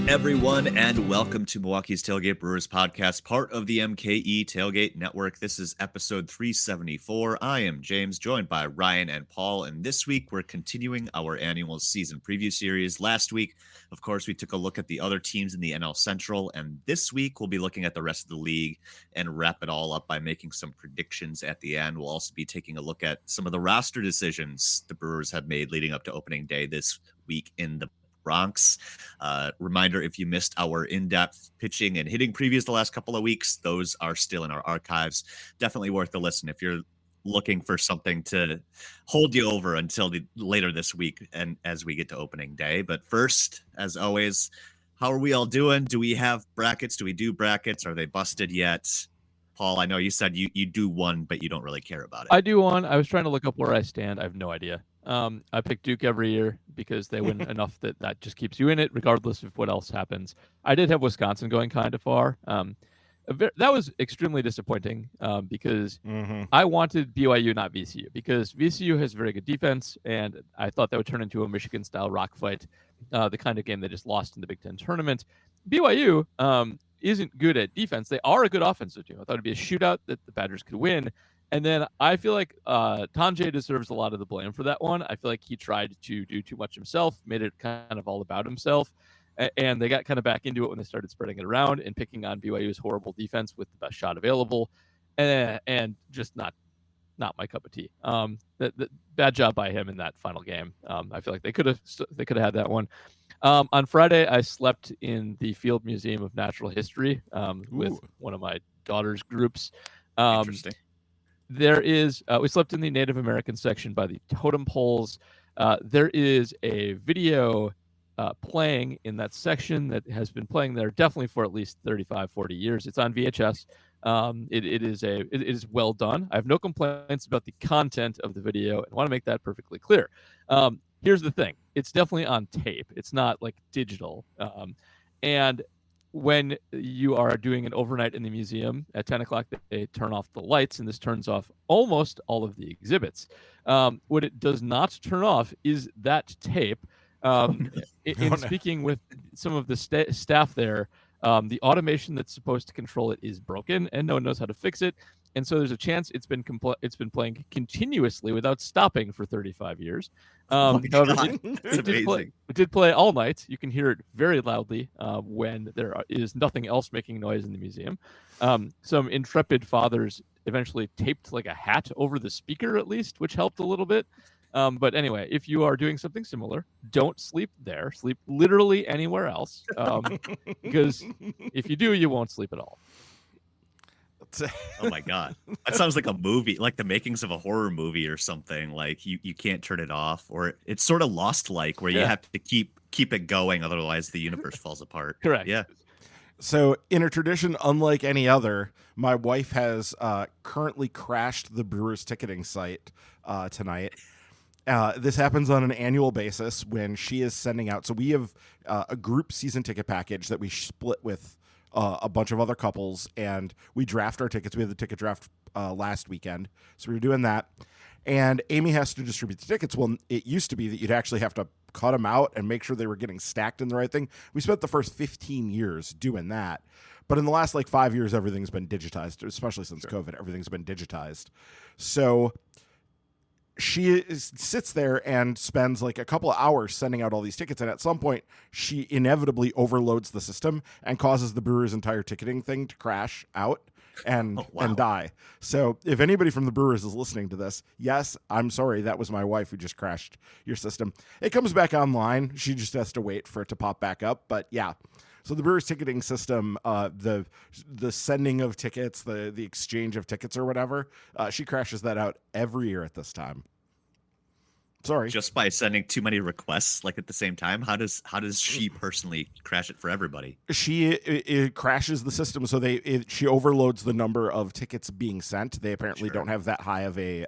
everyone, and welcome to Milwaukee's Tailgate Brewers podcast, part of the MKE Tailgate Network. This is episode 374. I am James, joined by Ryan and Paul, and this week we're continuing our annual season preview series. Last week, of course, we took a look at the other teams in the NL Central, and this week we'll be looking at the rest of the league and wrap it all up by making some predictions at the end. We'll also be taking a look at some of the roster decisions the Brewers have made leading up to opening day this week in the Bronx. Reminder, if you missed our in-depth pitching and hitting previews the last couple of weeks, those are still in our archives. Definitely worth a listen if you're looking for something to hold you over until later this week and as we get to opening day. But first, as always, how are we all doing? Do we have brackets? Do we do brackets? Are they busted yet? Paul, I know you said you do one, but you don't really care about it. I do one. I was trying to look up where I stand. I have no idea. I pick Duke every year because they win enough that just keeps you in it, regardless of what else happens. I did have Wisconsin going kind of far. That was extremely disappointing because I wanted BYU, not VCU, because VCU has very good defense, and I thought that would turn into a Michigan-style rock fight, the kind of game they just lost in the Big Ten tournament. BYU isn't good at defense. They are a good offensive team. I thought it'd be a shootout that the Badgers could win. And then I feel like Tanjay deserves a lot of the blame for that one. I feel like he tried to do too much himself, made it kind of all about himself. And they got kind of back into it when they started spreading it around and picking on BYU's horrible defense with the best shot available. And just not my cup of tea. The bad job by him in that final game. I feel like they could have had that one. On Friday, I slept in the Field Museum of Natural History with one of my daughter's groups. Interesting. There is, we slept in the Native American section by the totem poles. There is a video playing in that section that has been playing there definitely for at least 35, 40 years. It's on VHS. It is well done. I have no complaints about the content of the video and want to make that perfectly clear. Here's the thing. It's definitely on tape. It's not like digital. And when you are doing an overnight in the museum at 10 o'clock, they turn off the lights, and this turns off almost all of the exhibits. What it does not turn off is that tape. Speaking with some of the staff there, the automation that's supposed to control it is broken, and no one knows how to fix it. And so there's a chance it's been playing continuously without stopping for 35 years. However, it did play all night. You can hear it very loudly when there is nothing else making noise in the museum. Some intrepid fathers eventually taped like a hat over the speaker, at least, which helped a little bit. But anyway, if you are doing something similar, don't sleep there. Sleep literally anywhere else, because if you do, you won't sleep at all. Oh my god, that sounds like a movie, like the makings of a horror movie or something. Like you can't turn it off, or it's sort of Lost like where you have to keep it going, otherwise the universe falls apart. Correct. Yeah. So in a tradition unlike any other, my wife has currently crashed the Brewers ticketing site tonight. This happens on an annual basis when she is sending out. So we have a group season ticket package that we split with a bunch of other couples, and we draft our tickets. We had the ticket draft last weekend, so we were doing that. And Amy has to distribute the tickets. Well, it used to be that you'd actually have to cut them out and make sure they were getting stacked in the right thing. We spent the first 15 years doing that. But in the last 5 years, everything's been digitized, especially since COVID. Everything's been digitized. So she sits there and spends a couple of hours sending out all these tickets. And at some point, she inevitably overloads the system and causes the Brewers' entire ticketing thing to crash out and die. So if anybody from the Brewers is listening to this, yes, I'm sorry. That was my wife who just crashed your system. It comes back online. She just has to wait for it to pop back up. But yeah. So the Brewers ticketing system, the sending of tickets, the exchange of tickets or whatever, she crashes that out every year at this time. Sorry. Just by sending too many requests at the same time? How does she personally crash it for everybody? It crashes the system, so she overloads the number of tickets being sent. They apparently don't have that high of a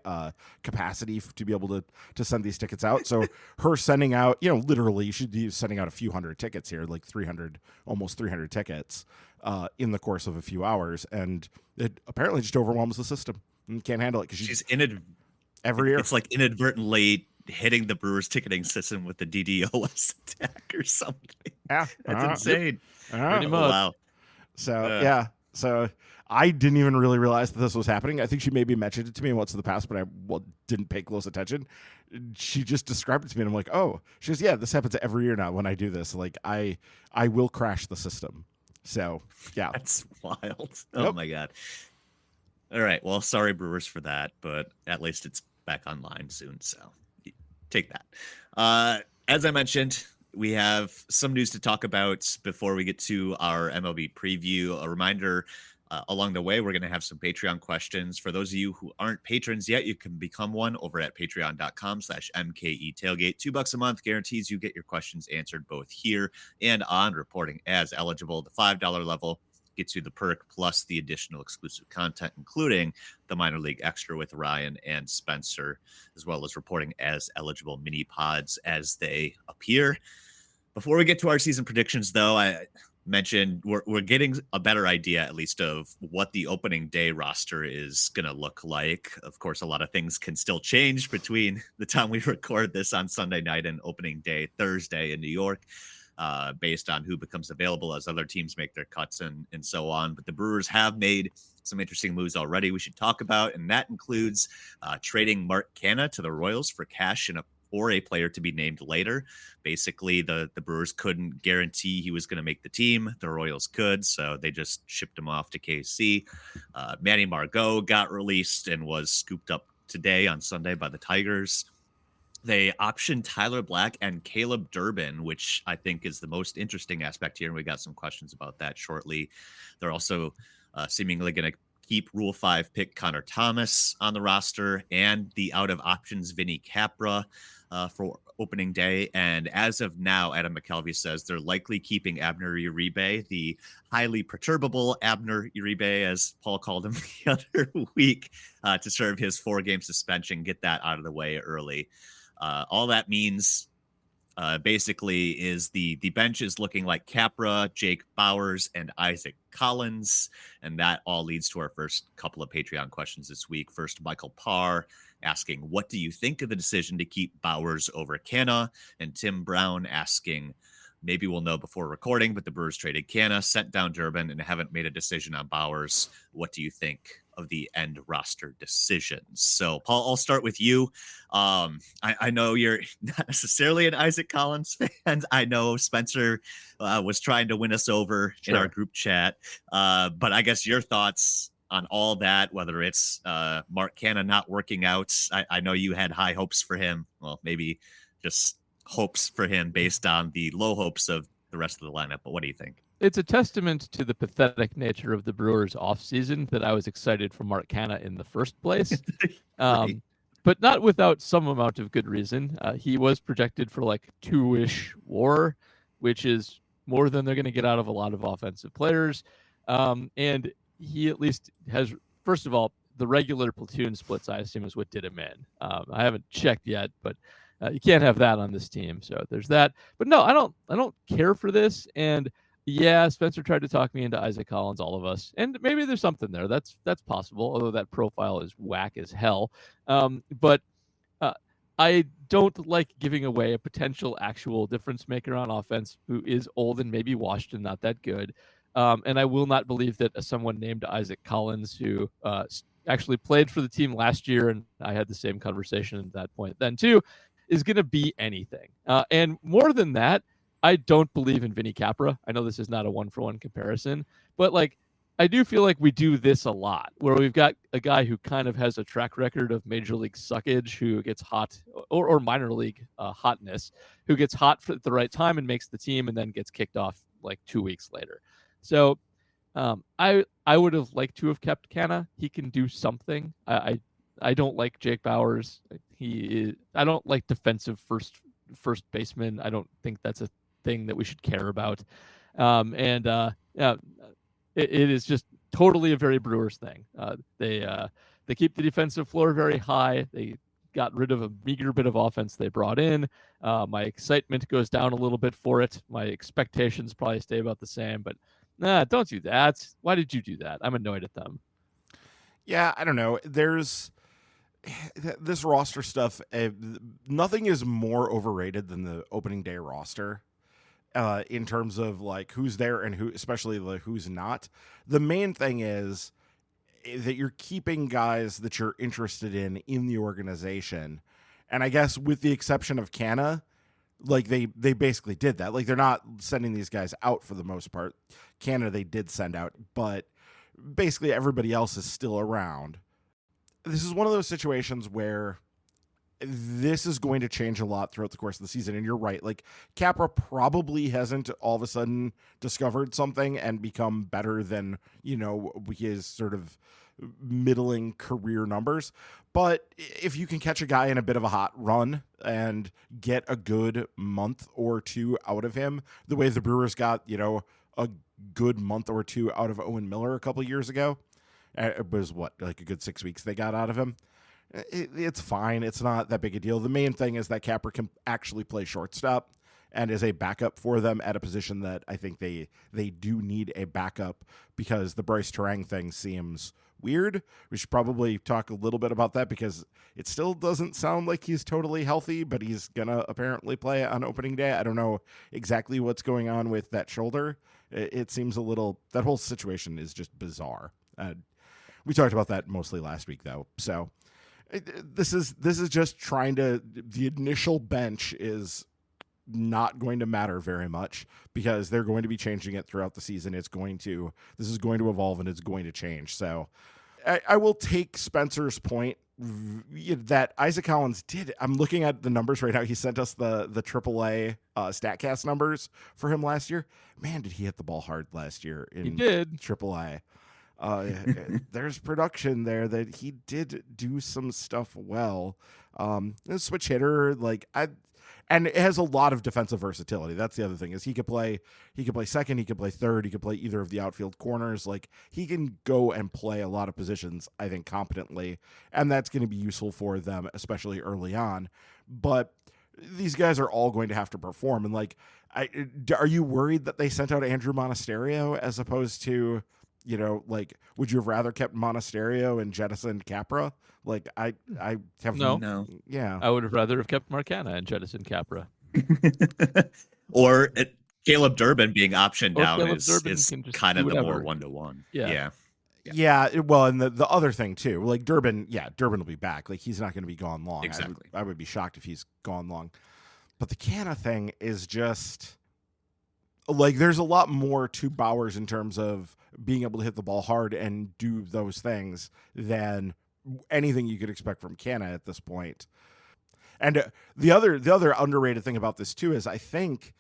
capacity to be able to send these tickets out. So her sending out, literally, she'd be sending out a few hundred tickets here, almost 300 tickets in the course of a few hours, and it apparently just overwhelms the system and can't handle it because she's in it. Every year. It's inadvertently hitting the Brewers ticketing system with the DDoS attack or something. Yeah, That's insane. Pretty Oh, much. wow. So yeah, so I didn't even really realize that this was happening. I think she maybe mentioned it to me once in the past, but I didn't pay close attention. She just described it to me, and I'm like, oh. She goes, yeah, this happens every year now when I do this. Like I will crash the system. So yeah, That's wild. Oh Yep. my God. All right. Well, sorry, Brewers, for that, but at least it's back online soon. So take that. As I mentioned, we have some news to talk about before we get to our MLB preview. A reminder, along the way, we're going to have some Patreon questions. For those of you who aren't patrons yet, you can become one over at patreon.com/MKE Tailgate. $2 a month guarantees you get your questions answered both here and on reporting as eligible. The $5 level gets you the perk plus the additional exclusive content, including the minor league extra with Ryan and Spencer, as well as reporting as eligible mini pods as they appear. Before we get to our season predictions, though, I mentioned we're getting a better idea, at least, of what the opening day roster is going to look like. Of course, a lot of things can still change between the time we record this on Sunday night and opening day Thursday in New York. Based on who becomes available as other teams make their cuts and so on. But the Brewers have made some interesting moves already we should talk about, and that includes trading Mark Canha to the Royals for cash or a player to be named later. Basically, the Brewers couldn't guarantee he was going to make the team. The Royals could, so they just shipped him off to KC. Manny Margot got released and was scooped up today on Sunday by the Tigers. They optioned Tyler Black and Caleb Durbin, which I think is the most interesting aspect here. And we got some questions about that shortly. They're also seemingly going to keep Rule 5 pick Connor Thomas on the roster and the out of options Vinny Capra for opening day. And as of now, Adam McKelvey says they're likely keeping Abner Uribe, the highly perturbable Abner Uribe, as Paul called him the other week, to serve his 4-game suspension, get that out of the way early. All that means basically is the bench is looking like Capra, Jake Bauers, and Isaac Collins. And that all leads to our first couple of Patreon questions this week. First, Michael Parr asking, what do you think of the decision to keep Bauers over Canha? And Tim Brown asking, maybe we'll know before recording, but the Brewers traded Canha, sent down Durbin, and haven't made a decision on Bauers. What do you think of the end roster decisions? So, Paul, I'll start with you. I know you're not necessarily an Isaac Collins fan. I know Spencer was trying to win us over in our group chat. But I guess your thoughts on all that, whether it's Mark Canha not working out. I know you had high hopes for him. Well, maybe just hopes for him based on the low hopes of the rest of the lineup. But what do you think? It's a testament to the pathetic nature of the Brewers offseason that I was excited for Mark Canha in the first place. Right. But not without some amount of good reason. He was projected for like 2-ish WAR, which is more than they're going to get out of a lot of offensive players. And he at least has, first of all, the regular platoon splits, I assume, is what did him in. I haven't checked yet, but you can't have that on this team. So there's that. But no, I don't care for this. And yeah, Spencer tried to talk me into Isaac Collins, all of us. And maybe there's something there. That's possible, although that profile is whack as hell. But I don't like giving away a potential actual difference maker on offense who is old and maybe washed and not that good. And I will not believe that someone named Isaac Collins, who actually played for the team last year, and I had the same conversation at that point then too, is going to be anything. And more than that, I don't believe in Vinny Capra. I know this is not a one-for-one comparison, but like I do feel like we do this a lot, where we've got a guy who kind of has a track record of major league suckage, who gets hot, or minor league hotness, who gets hot at the right time and makes the team, and then gets kicked off like 2 weeks later. So I would have liked to have kept Canha. He can do something. I don't like Jake Bauers. I don't like defensive first baseman. I don't think that's a thing that we should care about. It is just totally a very Brewers thing. They keep the defensive floor very high. They got rid of a meager bit of offense they brought in. My excitement goes down a little bit for it. My expectations probably stay about the same, but don't do that. Why did you do that? I'm annoyed at them. Yeah, I don't know. this roster stuff, nothing is more overrated than the opening day roster. In terms of like who's there and who, especially who's not. The main thing is that you're keeping guys that you're interested in the organization. And I guess with the exception of Canna, like they basically did that. Like they're not sending these guys out for the most part. Canna they did send out, but basically everybody else is still around. This is one of those situations where this is going to change a lot throughout the course of the season. And you're right. Like Capra probably hasn't all of a sudden discovered something and become better than, his sort of middling career numbers. But if you can catch a guy in a bit of a hot run and get a good month or two out of him, the way the Brewers got, a good month or two out of Owen Miller a couple years ago, it was a good 6 weeks they got out of him. It's fine. It's not that big a deal. The main thing is that Capra can actually play shortstop and is a backup for them at a position that I think they do need a backup, because the Bryce Terang thing seems weird. We should probably talk a little bit about that because it still doesn't sound like he's totally healthy, but he's going to apparently play on opening day. I don't know exactly what's going on with that shoulder. It seems that whole situation is just bizarre. We talked about that mostly last week though. So this is just the initial bench is not going to matter very much because they're going to be changing it throughout the season. This is going to evolve and it's going to change. So I will take Spencer's point that Isaac Collins did. I'm looking at the numbers right now. He sent us the AAA StatCast numbers for him last year. Man, did he hit the ball hard last year in AAA. There's production there that he did do some stuff well. A switch hitter, and it has a lot of defensive versatility. That's the other thing, is he could play second, he could play third, he could play either of the outfield corners. Like he can go and play a lot of positions, I think, competently, and that's going to be useful for them, especially early on. But these guys are all going to have to perform. And are you worried that they sent out Andrew Monasterio as opposed to, would you have rather kept Monasterio and jettisoned Capra? I have no. Yeah, I would have rather have kept Marcana and jettisoned Capra. Or Caleb Durbin being optioned down Caleb is kind of the more 1-to-1. Yeah. Well, and the other thing too, Durbin will be back. He's not going to be gone long. Exactly. I would be shocked if he's gone long. But the Canna thing is just there's a lot more to Bowers in terms of being able to hit the ball hard and do those things than anything you could expect from Canna at this point. And the other underrated thing about this too is I think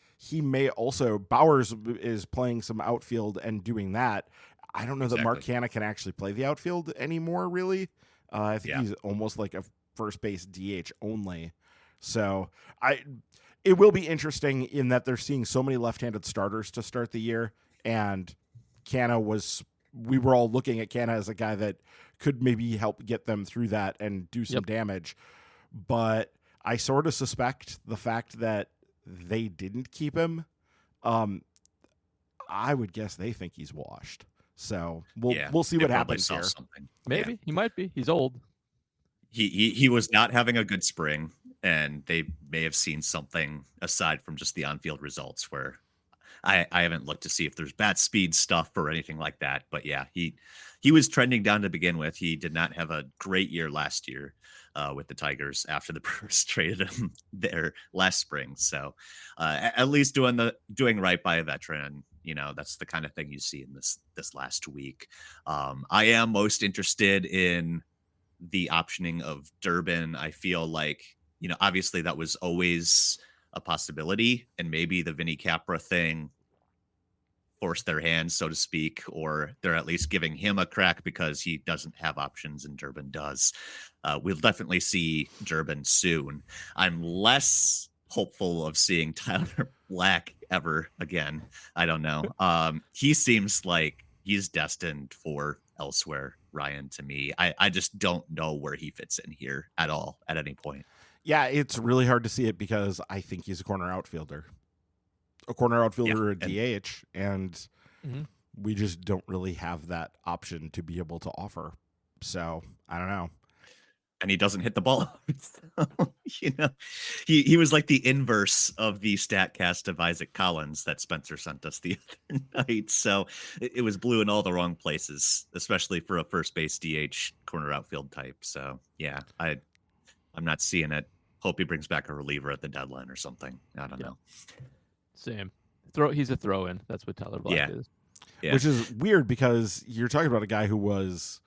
Bowers is playing some outfield and doing that. I don't know that Mark Canna can actually play the outfield anymore, really. I think he's almost like a first base DH only. So it will be interesting in that they're seeing so many left-handed starters to start the year, and we were all looking at Canna as a guy that could maybe help get them through that and do some damage. But I sort of suspect the fact that they didn't keep him, I would guess they think he's washed. So we'll see what happens here. Maybe he might be. He's old. He was not having a good spring, and they may have seen something aside from just the on-field results where I haven't looked to see if there's bat speed stuff or anything like that. But yeah, he was trending down to begin with. He did not have a great year last year with the Tigers after the Brewers traded him there last spring. So at least doing right by a veteran. That's the kind of thing you see in this last week. I am most interested in the optioning of Durbin. I feel like, obviously that was always a possibility, and maybe the Vinny Capra thing forced their hand, so to speak, or they're at least giving him a crack because he doesn't have options and Durbin does. We'll definitely see Durbin soon. I'm less hopeful of seeing Tyler Black ever again. I don't know. He seems like he's destined for elsewhere, Ryan, to me. I just don't know where he fits in here at all at any point. Yeah, it's really hard to see it because I think he's a corner outfielder or a DH, and we just don't really have that option to be able to offer. So I don't know. and he doesn't hit the ball. So, he was like the inverse of the StatCast of Isaac Collins that Spencer sent us the other night. So it was blue in all the wrong places, especially for a first base DH corner outfield type. So yeah, I'm not seeing it. Hope he brings back a reliever at the deadline or something. I don't know. Same. He's a throw-in. That's what Tyler Black is. Yeah. Which is weird because you're talking about a guy who was,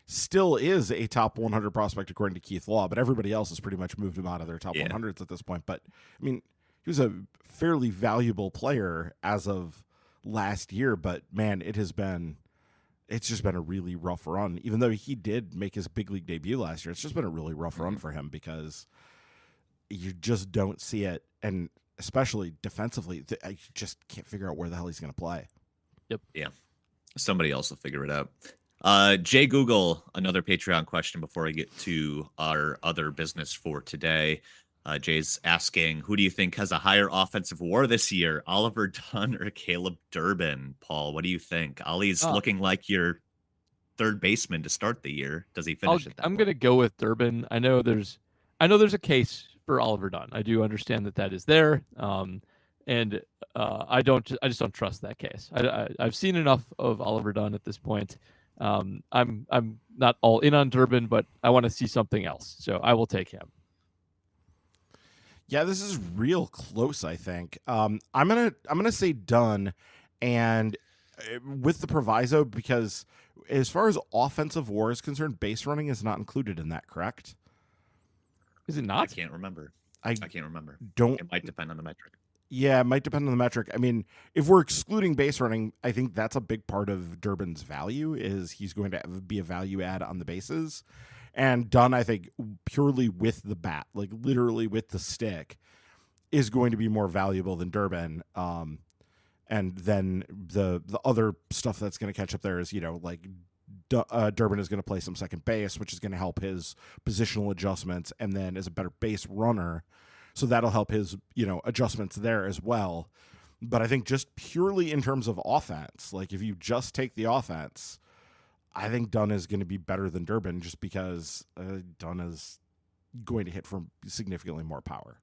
still is a top 100 prospect according to Keith Law, but everybody else has pretty much moved him out of their top 100s at this point. But, he was a fairly valuable player as of last year, but, man, it's just been a really rough run. Even though he did make his big league debut last year, it's just been a really rough run for him because you just don't see it, and especially defensively, I just can't figure out where the hell he's going to play. Yep. Yeah. Somebody else will figure it out. Jay Google, another Patreon question before I get to our other business for today. Jay's asking, who do you think has a higher offensive WAR this year, Oliver Dunn or Caleb Durbin? Paul, what do you think? Ollie's looking like your third baseman to start the year. Does he finish it that I'm way? going to go with Durbin. I know there's a case for Oliver Dunn. I do understand that is there. And I just don't trust that case. I've seen enough of Oliver Dunn at this point. I'm not all in on Durbin, but I want to see something else. So I will take him. Yeah, this is real close, I think. I'm gonna say Dunn, and with the proviso, because as far as offensive WAR is concerned, base running is not included in that, correct? Is it not? I can't remember. I can't remember. It might depend on the metric. Yeah, it might depend on the metric. If we're excluding base running, I think that's a big part of Durbin's value, is he's going to be a value add on the bases. And Dunn, I think, purely with the bat, like literally with the stick, is going to be more valuable than Durbin. And then the other stuff that's going to catch up there is, Durbin is going to play some second base, which is going to help his positional adjustments, and then is a better base runner. So that'll help his, adjustments there as well. But I think just purely in terms of offense, like if you just take the offense, I think Dunn is going to be better than Durbin just because Dunn is going to hit from significantly more power.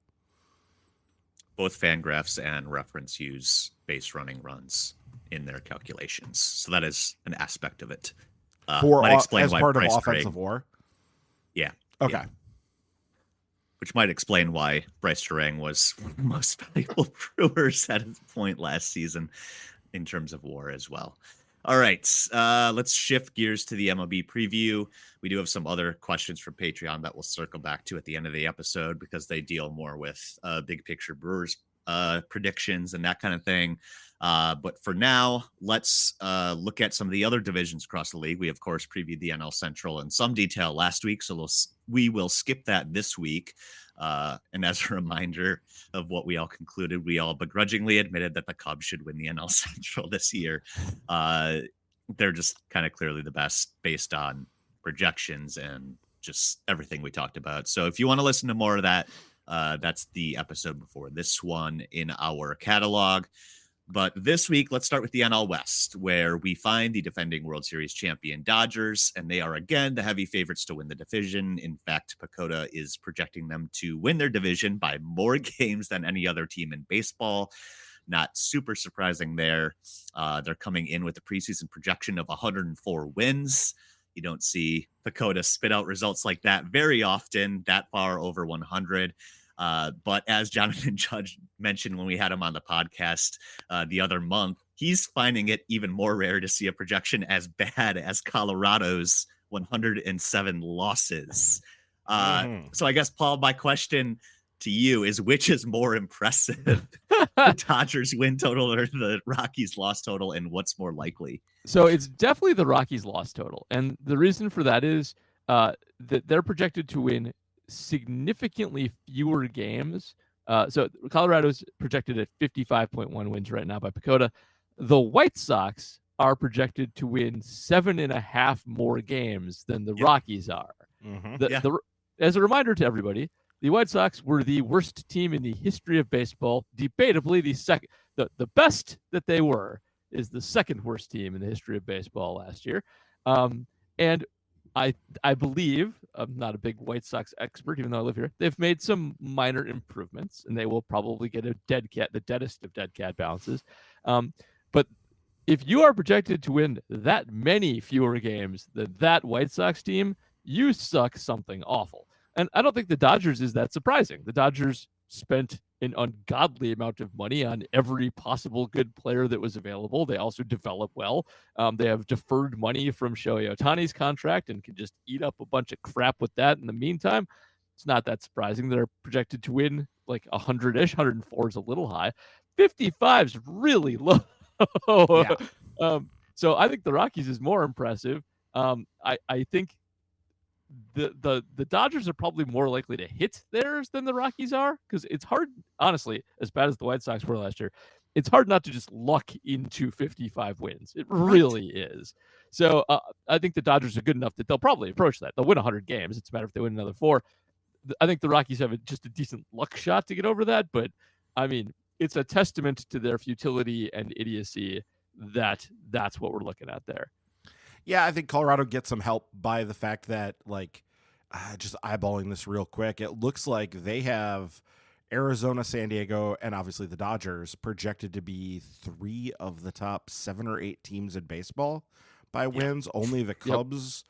Both Fangraphs and Reference use base running runs in their calculations. So that is an aspect of it. Might explain as why part Bryce of offensive WAR? Yeah. Okay. Yeah. Which might explain why Bryce Terang was one of the most valuable Brewers at his point last season in terms of WAR as well. All right, let's shift gears to the MLB preview. We do have some other questions from Patreon that we'll circle back to at the end of the episode because they deal more with big picture Brewers predictions and that kind of thing. But for now, let's look at some of the other divisions across the league. We, of course, previewed the NL Central in some detail last week, so we will skip that this week. And as a reminder of what we all concluded, we all begrudgingly admitted that the Cubs should win the NL Central this year. They're just kind of clearly the best based on projections and just everything we talked about. So if you want to listen to more of that, that's the episode before this one in our catalog. But this week, let's start with the NL West, where we find the defending World Series champion Dodgers, and they are again the heavy favorites to win the division. In fact, Pacoda is projecting them to win their division by more games than any other team in baseball. Not super surprising there. They're coming in with a preseason projection of 104 wins. You don't see Pacoda spit out results like that very often, that far over 100. But as Jonathan Judge mentioned when we had him on the podcast the other month, he's finding it even more rare to see a projection as bad as Colorado's 107 losses. So I guess, Paul, my question to you is, which is more impressive, the Dodgers win total or the Rockies loss total, and what's more likely? So it's definitely the Rockies loss total. And the reason for that is that they're projected to win significantly fewer games. So Colorado's projected at 55.1 wins right now by Pacoda. The White Sox are projected to win 7.5 more games than the Rockies are. Mm-hmm. As a reminder to everybody, the White Sox were the worst team in the history of baseball. Debatably, the best that they were is the second worst team in the history of baseball last year. And I believe I'm not a big White Sox expert, even though I live here. They've made some minor improvements, and they will probably get a dead cat, the deadest of dead cat balances. But if you are projected to win that many fewer games than that White Sox team, you suck something awful. And I don't think the Dodgers is that surprising. The Dodgers spent an ungodly amount of money on every possible good player that was available. They also develop well. They have deferred money from Shohei Ohtani's contract and can just eat up a bunch of crap with that in the meantime. It's not that surprising. They're projected to win like 100-ish. 104 is a little high. 55 is really low. Yeah. So I think the Rockies is more impressive. I think the Dodgers are probably more likely to hit theirs than the Rockies are, because it's hard, honestly, as bad as the White Sox were last year, it's hard not to just luck into 55 wins. It really is. So I think the Dodgers are good enough that they'll probably approach that. They'll win 100 games. It's a matter if they win another 4. I think the Rockies have just a decent luck shot to get over that, but I mean, it's a testament to their futility and idiocy that that's what we're looking at there. Yeah, I think Colorado gets some help by the fact that, like, just eyeballing this real quick, it looks like they have Arizona, San Diego, and obviously the Dodgers projected to be 3 of the top 7 or 8 teams in baseball by wins. Only the Cubs,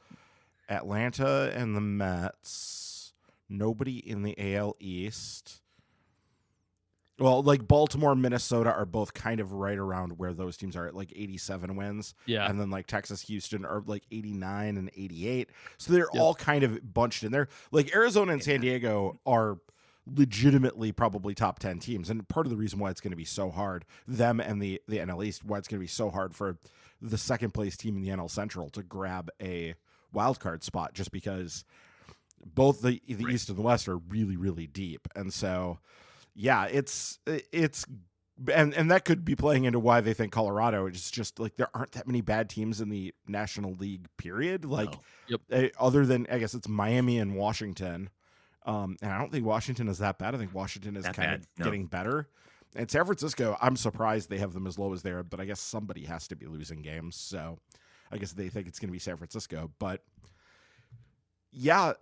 Atlanta, and the Mets. Nobody in the AL East. Well, like Baltimore, Minnesota are both kind of right around where those teams are at, like 87 wins. Yeah. And then like Texas, Houston are like 89 and 88. So they're all kind of bunched in there. Like Arizona and San Diego are legitimately probably top 10 teams. And part of the reason why it's going to be so hard, them and the NL East, why it's going to be so hard for the second place team in the NL Central to grab a wild card spot, just because both the East and the West are really, really deep. And so, yeah, it's and that could be playing into why they think Colorado is just like there aren't that many bad teams in the National League, period. Like, other than, I guess it's Miami and Washington. And I don't think Washington is that bad. I think Washington is getting better. And San Francisco, I'm surprised they have them as low as they are, but I guess somebody has to be losing games. So I guess they think it's going to be San Francisco. But yeah,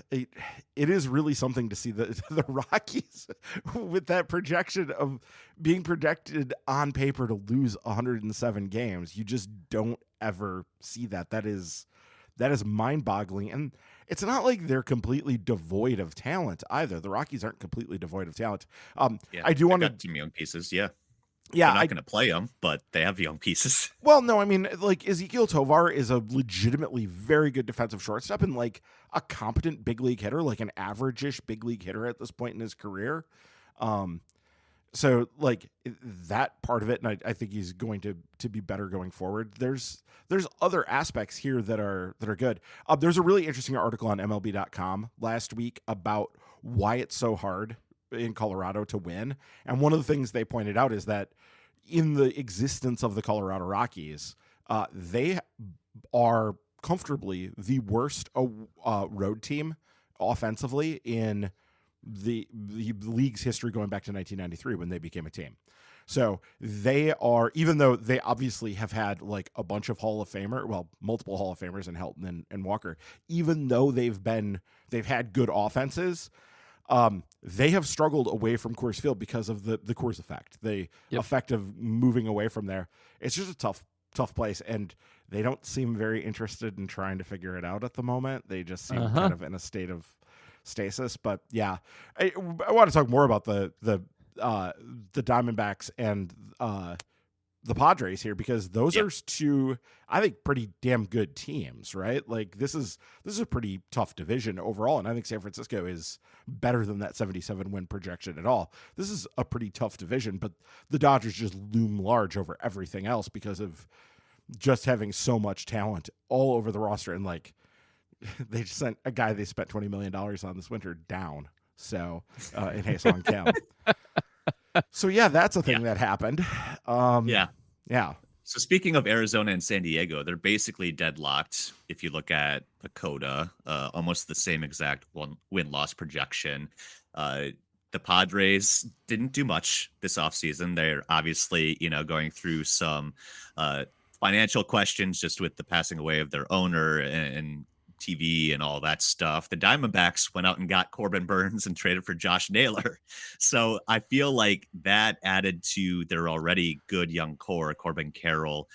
it is really something to see the Rockies with that projection of being projected on paper to lose 107 games. You just don't ever see that. That is mind-boggling. And it's not like they're completely devoid of talent either. The Rockies aren't completely devoid of talent. I do want to some young pieces. Yeah. Yeah, they're not going to play them, but they have young pieces. Well, no, I mean, like Ezekiel Tovar is a legitimately very good defensive shortstop and like a competent big league hitter, like an average-ish big league hitter at this point in his career. So like that part of it, and I think he's going to be better going forward. There's other aspects here that are good. There's a really interesting article on MLB.com last week about why it's so hard in Colorado to win. And one of the things they pointed out is that in the existence of the Colorado Rockies, they are comfortably the worst road team offensively in the league's history going back to 1993 when they became a team. So they are, even though they obviously have had like a bunch of multiple Hall of Famers in Helton and Walker, even though they've had good offenses, they have struggled away from Coors Field because of the Coors effect, the effect of moving away from there. It's just a tough place, and they don't seem very interested in trying to figure it out at the moment. They just seem kind of in a state of stasis. But yeah, I want to talk more about the Diamondbacks and the Padres here, because those are two, I think, pretty damn good teams, right? Like this is a pretty tough division overall, and I think San Francisco is better than that 77 win projection at all. This is a pretty tough division, but the Dodgers just loom large over everything else because of just having so much talent all over the roster, and like they just sent a guy they spent $20 million on this winter down. So in Ha-Seong Kim. So yeah, that's a thing that happened. Yeah. So speaking of Arizona and San Diego, they're basically deadlocked. If you look at PECOTA, almost the same exact win-loss projection. The Padres didn't do much this offseason. They're obviously, going through some financial questions just with the passing away of their owner and TV and all that stuff. The Diamondbacks went out and got Corbin Burns and traded for Josh Naylor. So I feel like that added to their already good young core. Corbin Carroll,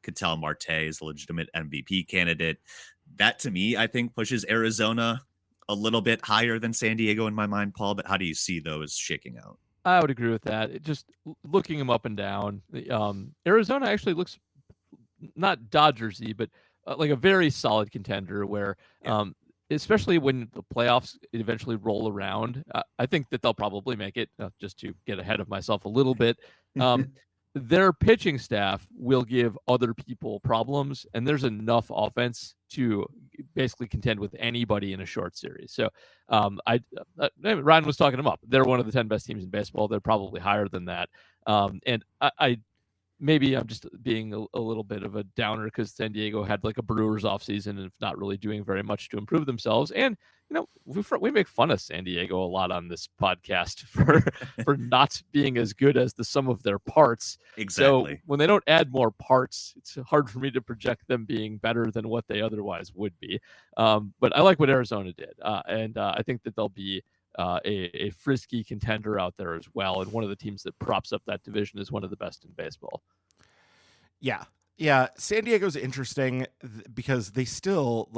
Ketel Marte is a legitimate MVP candidate. That to me, I think pushes Arizona a little bit higher than San Diego in my mind, Paul. But how do you see those shaking out? I would agree with that. Just looking them up and down, Arizona actually looks not Dodgersy, but like a very solid contender where, especially when the playoffs eventually roll around, I think that they'll probably make it. Just to get ahead of myself a little bit, their pitching staff will give other people problems, and there's enough offense to basically contend with anybody in a short series. So Ryan was talking them up. They're one of the 10 best teams in baseball. They're probably higher than that. And I maybe I'm just being a little bit of a downer because San Diego had like a Brewers offseason and not really doing very much to improve themselves. And, we make fun of San Diego a lot on this podcast for not being as good as the sum of their parts. Exactly. So when they don't add more parts, it's hard for me to project them being better than what they otherwise would be. But I like what Arizona did. And I think that they'll be a frisky contender out there as well. And one of the teams that props up that division is one of the best in baseball. Yeah. San Diego's interesting because they still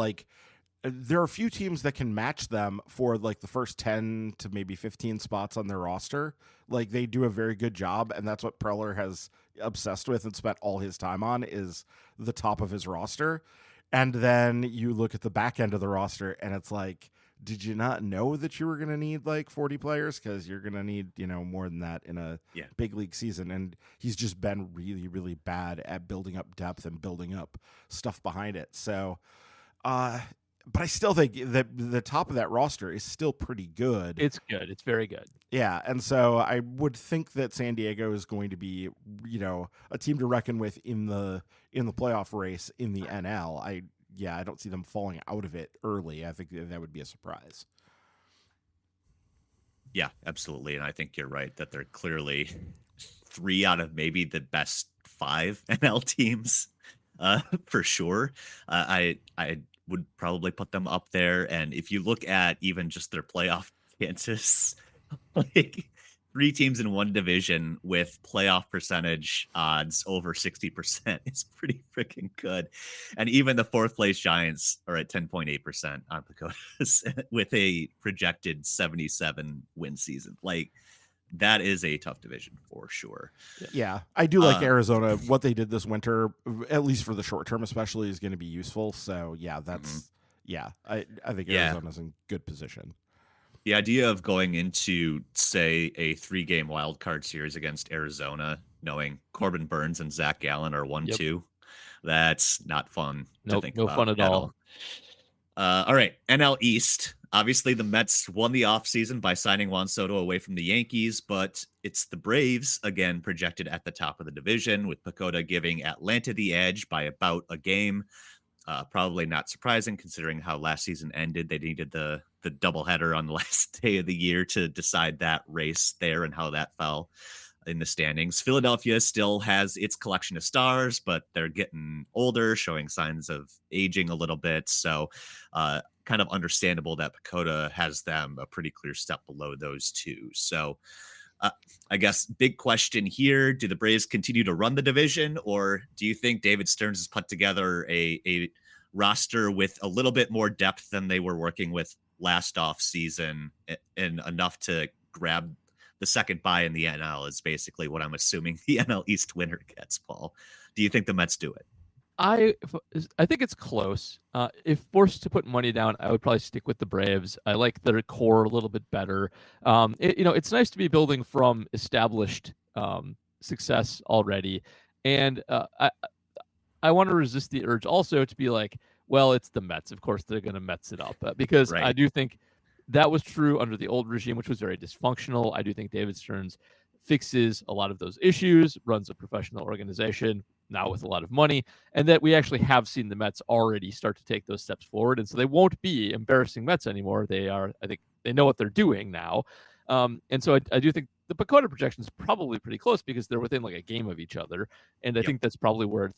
there are a few teams that can match them for like the first 10 to maybe 15 spots on their roster. Like they do a very good job. And that's what Preller has obsessed with and spent all his time on is the top of his roster. And then you look at the back end of the roster and it's like, did you not know that you were going to need like 40 players? Because you're going to need, more than that in a big league season. And he's just been really, really bad at building up depth and building up stuff behind it. So, but I still think that the top of that roster is still pretty good. It's good. It's very good. Yeah. And so I would think that San Diego is going to be, a team to reckon with in the playoff race in the NL. I don't see them falling out of it early. I think that would be a surprise. Yeah, absolutely. And I think you're right that they're clearly 3 out of maybe the best 5 NL teams for sure. I would probably put them up there. And if you look at even just their playoff chances, like 3 teams in one division with playoff percentage odds over 60% is pretty freaking good. And even the 4th place Giants are at 10.8% on Pagodas with a projected 77 win season. Like that is a tough division for sure. Yeah, I do like Arizona. What they did this winter, at least for the short term, especially, is going to be useful. So yeah, that's I think Arizona's in good position. The idea of going into, say, a 3-game wild card series against Arizona, knowing Corbin Burns and Zach Gallen are 1-2, that's not fun to think about. No fun at all. All right, NL East. Obviously, the Mets won the offseason by signing Juan Soto away from the Yankees, but it's the Braves, again, projected at the top of the division, with Pagoda giving Atlanta the edge by about a game. Probably not surprising considering how last season ended. They needed the doubleheader on the last day of the year to decide that race there and how that fell in the standings. Philadelphia still has its collection of stars, but they're getting older, showing signs of aging a little bit. So kind of understandable that Pagoda has them a pretty clear step below those two. So I guess big question here. Do the Braves continue to run the division, or do you think David Stearns has put together a roster with a little bit more depth than they were working with last off season and enough to grab the second bye in the NL is basically what I'm assuming the NL East winner gets, Paul. Do you think the Mets do it? I think it's close. If forced to put money down, I would probably stick with the Braves. I like their core a little bit better. It's nice to be building from established success already, and I want to resist the urge also to be like, well, it's the Mets. Of course, they're going to Mets it up because right. I do think that was true under the old regime, which was very dysfunctional. I do think David Stearns fixes a lot of those issues, runs a professional organization now with a lot of money, and that we actually have seen the Mets already start to take those steps forward. And so they won't be embarrassing Mets anymore. I think they know what they're doing now. And so I do think the Pagoda projection is probably pretty close because they're within like a game of each other. And I think that's probably where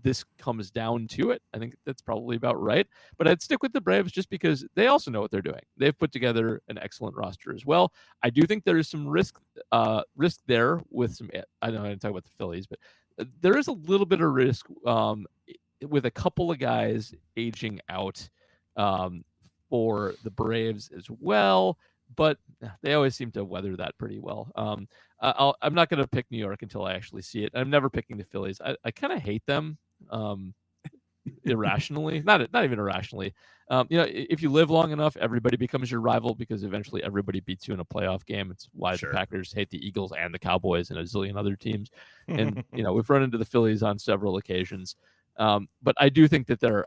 this comes down to it. I think that's probably about right. But I'd stick with the Braves just because they also know what they're doing. They've put together an excellent roster as well. I do think there is some risk there with some. I know I didn't talk about the Phillies, but there is a little bit of risk with a couple of guys aging out for the Braves as well. But they always seem to weather that pretty well. I'm not going to pick New York until I actually see it. I'm never picking the Phillies. I kind of hate them irrationally, not even irrationally. If you live long enough, everybody becomes your rival because eventually everybody beats you in a playoff game. It's why the Packers hate the Eagles and the Cowboys and a zillion other teams. And we've run into the Phillies on several occasions. But I do think that they're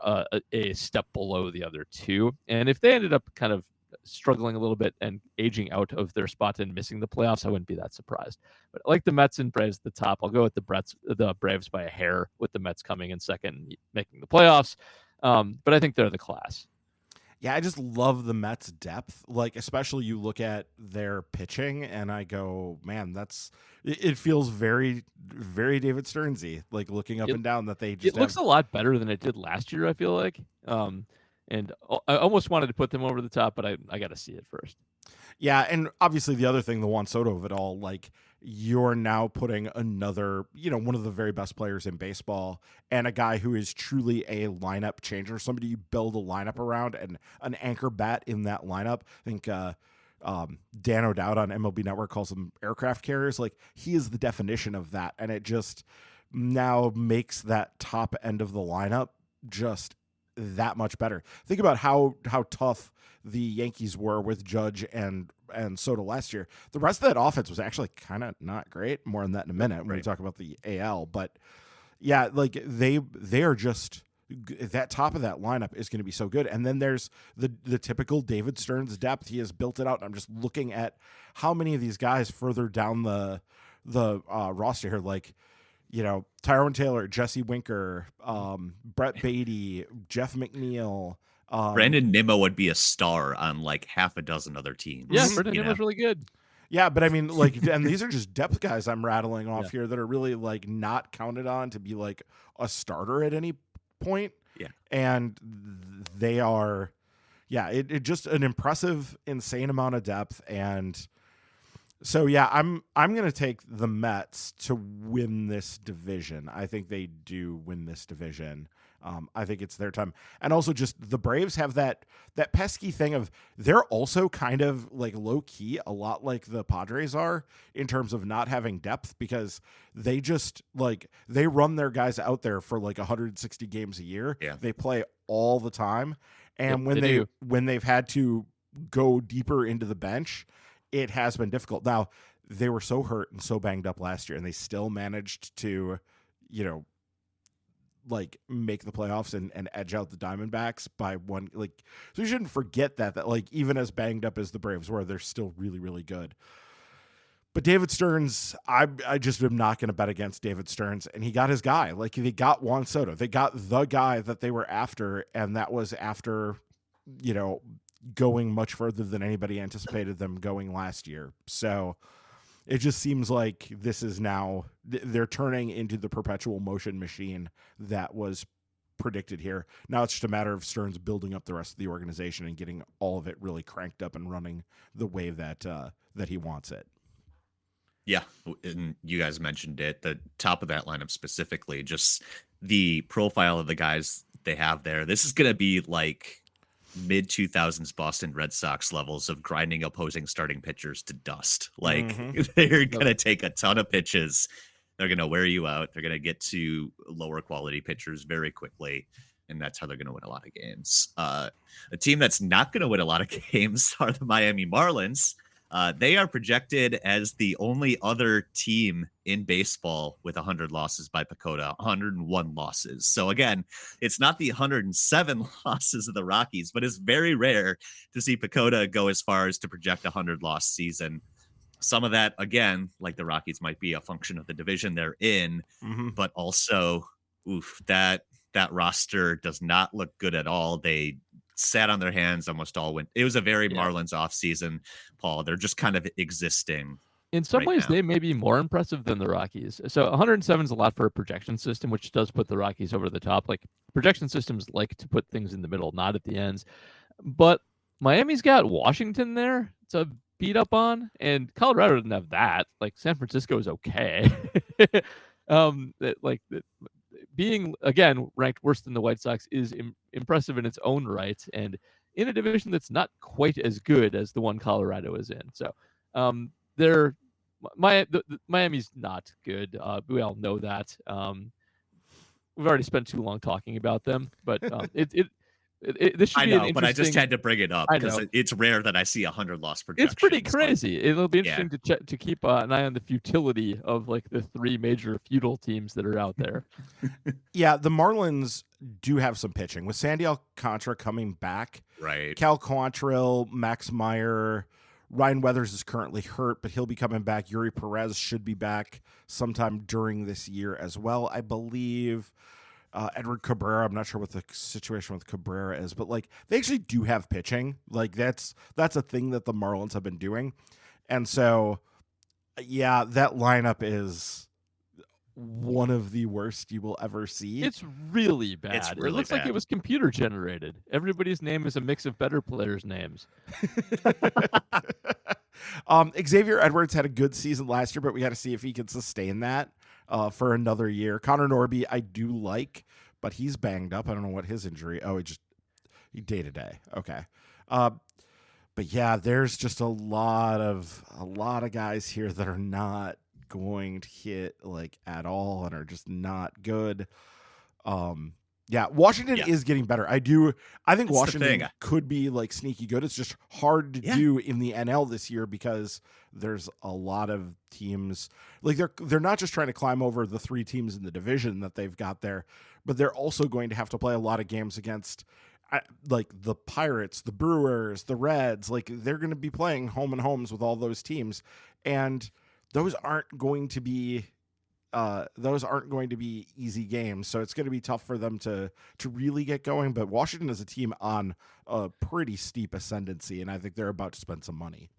a step below the other two. And if they ended up kind of struggling a little bit and aging out of their spot and missing the playoffs, I wouldn't be that surprised. But I like the Mets and Braves at the top. I'll go with the Braves by a hair, with the Mets coming in second and making the playoffs. But I think they're the class. Yeah, I just love the Mets' depth. Like, especially you look at their pitching, and I go, man, it feels very, very David Stearnsy. Like looking up and down that they just. It looks a lot better than it did last year, I feel like. And I almost wanted to put them over the top, but I got to see it first. Yeah, and obviously the other thing, the Juan Soto of it all, like you're now putting another, one of the very best players in baseball and a guy who is truly a lineup changer, somebody you build a lineup around and an anchor bat in that lineup. I think Dan O'Dowd on MLB Network calls them aircraft carriers. Like he is the definition of that, and it just now makes that top end of the lineup just that much better. Think about how tough the Yankees were with Judge and Soto last year. The rest of that offense was actually kind of not great. More on that in a minute when we talk about the AL. But yeah, like they are just, that top of that lineup is going to be so good. And then there's the typical David Stearns depth. He has built it out. And I'm just looking at how many of these guys further down the roster here, like, Tyrone Taylor, Jesse Winker, Brett Beatty, Jeff McNeil. Brandon Nimmo would be a star on like half a dozen other teams. Yeah, Brandon Nimmo's really good. Yeah, but I mean, like, and these are just depth guys I'm rattling off here that are really like not counted on to be like a starter at any point. Yeah, and they are, it just an impressive, insane amount of depth. And so, yeah, I'm going to take the Mets to win this division. I think they do win this division. I think it's their time. And also just the Braves have that pesky thing of they're also kind of like low key, a lot like the Padres are in terms of not having depth, because they just like, they run their guys out there for like 160 games a year. Yeah. They play all the time. And when they've had to go deeper into the bench, it has been difficult. Now, they were so hurt and so banged up last year, and they still managed to, like make the playoffs and edge out the Diamondbacks by one. Like, so you shouldn't forget that like even as banged up as the Braves were, they're still really, really good. But David Stearns, I just am not going to bet against David Stearns, and he got his guy. Like, they got Juan Soto, they got the guy that they were after, and that was after, going much further than anybody anticipated them going last year. So it just seems like this is now, they're turning into the perpetual motion machine that was predicted here. Now it's just a matter of Stearns building up the rest of the organization and getting all of it really cranked up and running the way that he wants it. Yeah, and you guys mentioned it, the top of that lineup specifically, just the profile of the guys they have there. This is going to be like mid-2000s Boston Red Sox levels of grinding opposing starting pitchers to dust. Like, they're going to take a ton of pitches. They're going to wear you out. They're going to get to lower quality pitchers very quickly, and that's how they're going to win a lot of games. A team that's not going to win a lot of games are the Miami Marlins. They are projected as the only other team in baseball with 100 losses by PECOTA, 101 losses. So again, it's not the 107 losses of the Rockies, but it's very rare to see PECOTA go as far as to project a 100-loss season. Some of that, again, like the Rockies, might be a function of the division they're in, but also, that roster does not look good at all. They sat on their hands almost all winter. It was a very Marlins off season, Paul. They're just kind of existing In some right ways, now. they may be more impressive than the Rockies. So 107 is a lot for a projection system, which does put the Rockies over the top. Like projection systems like to put things in the middle, not at the ends. But Miami's got Washington there to beat up on, and Colorado doesn't have that. Like San Francisco is okay. Being again ranked worse than the White Sox is impressive in its own right, and in a division that's not quite as good as the one Colorado is in. So, they're Miami's not good. We all know that. We've already spent too long talking about them, but this should I be an know, but I just interesting. had to bring it up I because know. it's rare that I see 100 loss projections. It's pretty but crazy. It'll be yeah. interesting to keep an eye on the futility of like the three major feudal teams that are out there. Yeah, the Marlins do have some pitching with Sandy Alcantara coming back. Right. Cal Quantrill, Max Meyer, Ryan Weathers is currently hurt, but he'll be coming back. Yuri Perez should be back sometime during this year as well, I believe. Edward Cabrera, I'm not sure what the situation with Cabrera is, but like they actually do have pitching. Like that's a thing that the Marlins have been doing. And so, yeah, that lineup is one of the worst you will ever see. It's really bad. It's It really looks like bad. it was computer generated. Everybody's name is a mix of better players' names. Xavier Edwards had a good season last year, but we got to see if he can sustain that for another year. Connor Norby, I do like, but he's banged up. I don't know what his injury. Oh, he day to day. Okay. But yeah, there's just a lot of guys here that are not going to hit like at all and are just not good. Yeah, Washington is getting better. I think That's Washington could be like sneaky good. It's just hard to do in the NL this year because there's a lot of teams like they're not just trying to climb over the three teams in the division that they've got there, but they're also going to have to play a lot of games against like the Pirates, the Brewers, the Reds. Like they're going to be playing home and homes with all those teams, and those aren't going to be easy games. So it's going to be tough for them to really get going. But Washington is a team on a pretty steep ascendancy, and I think they're about to spend some money.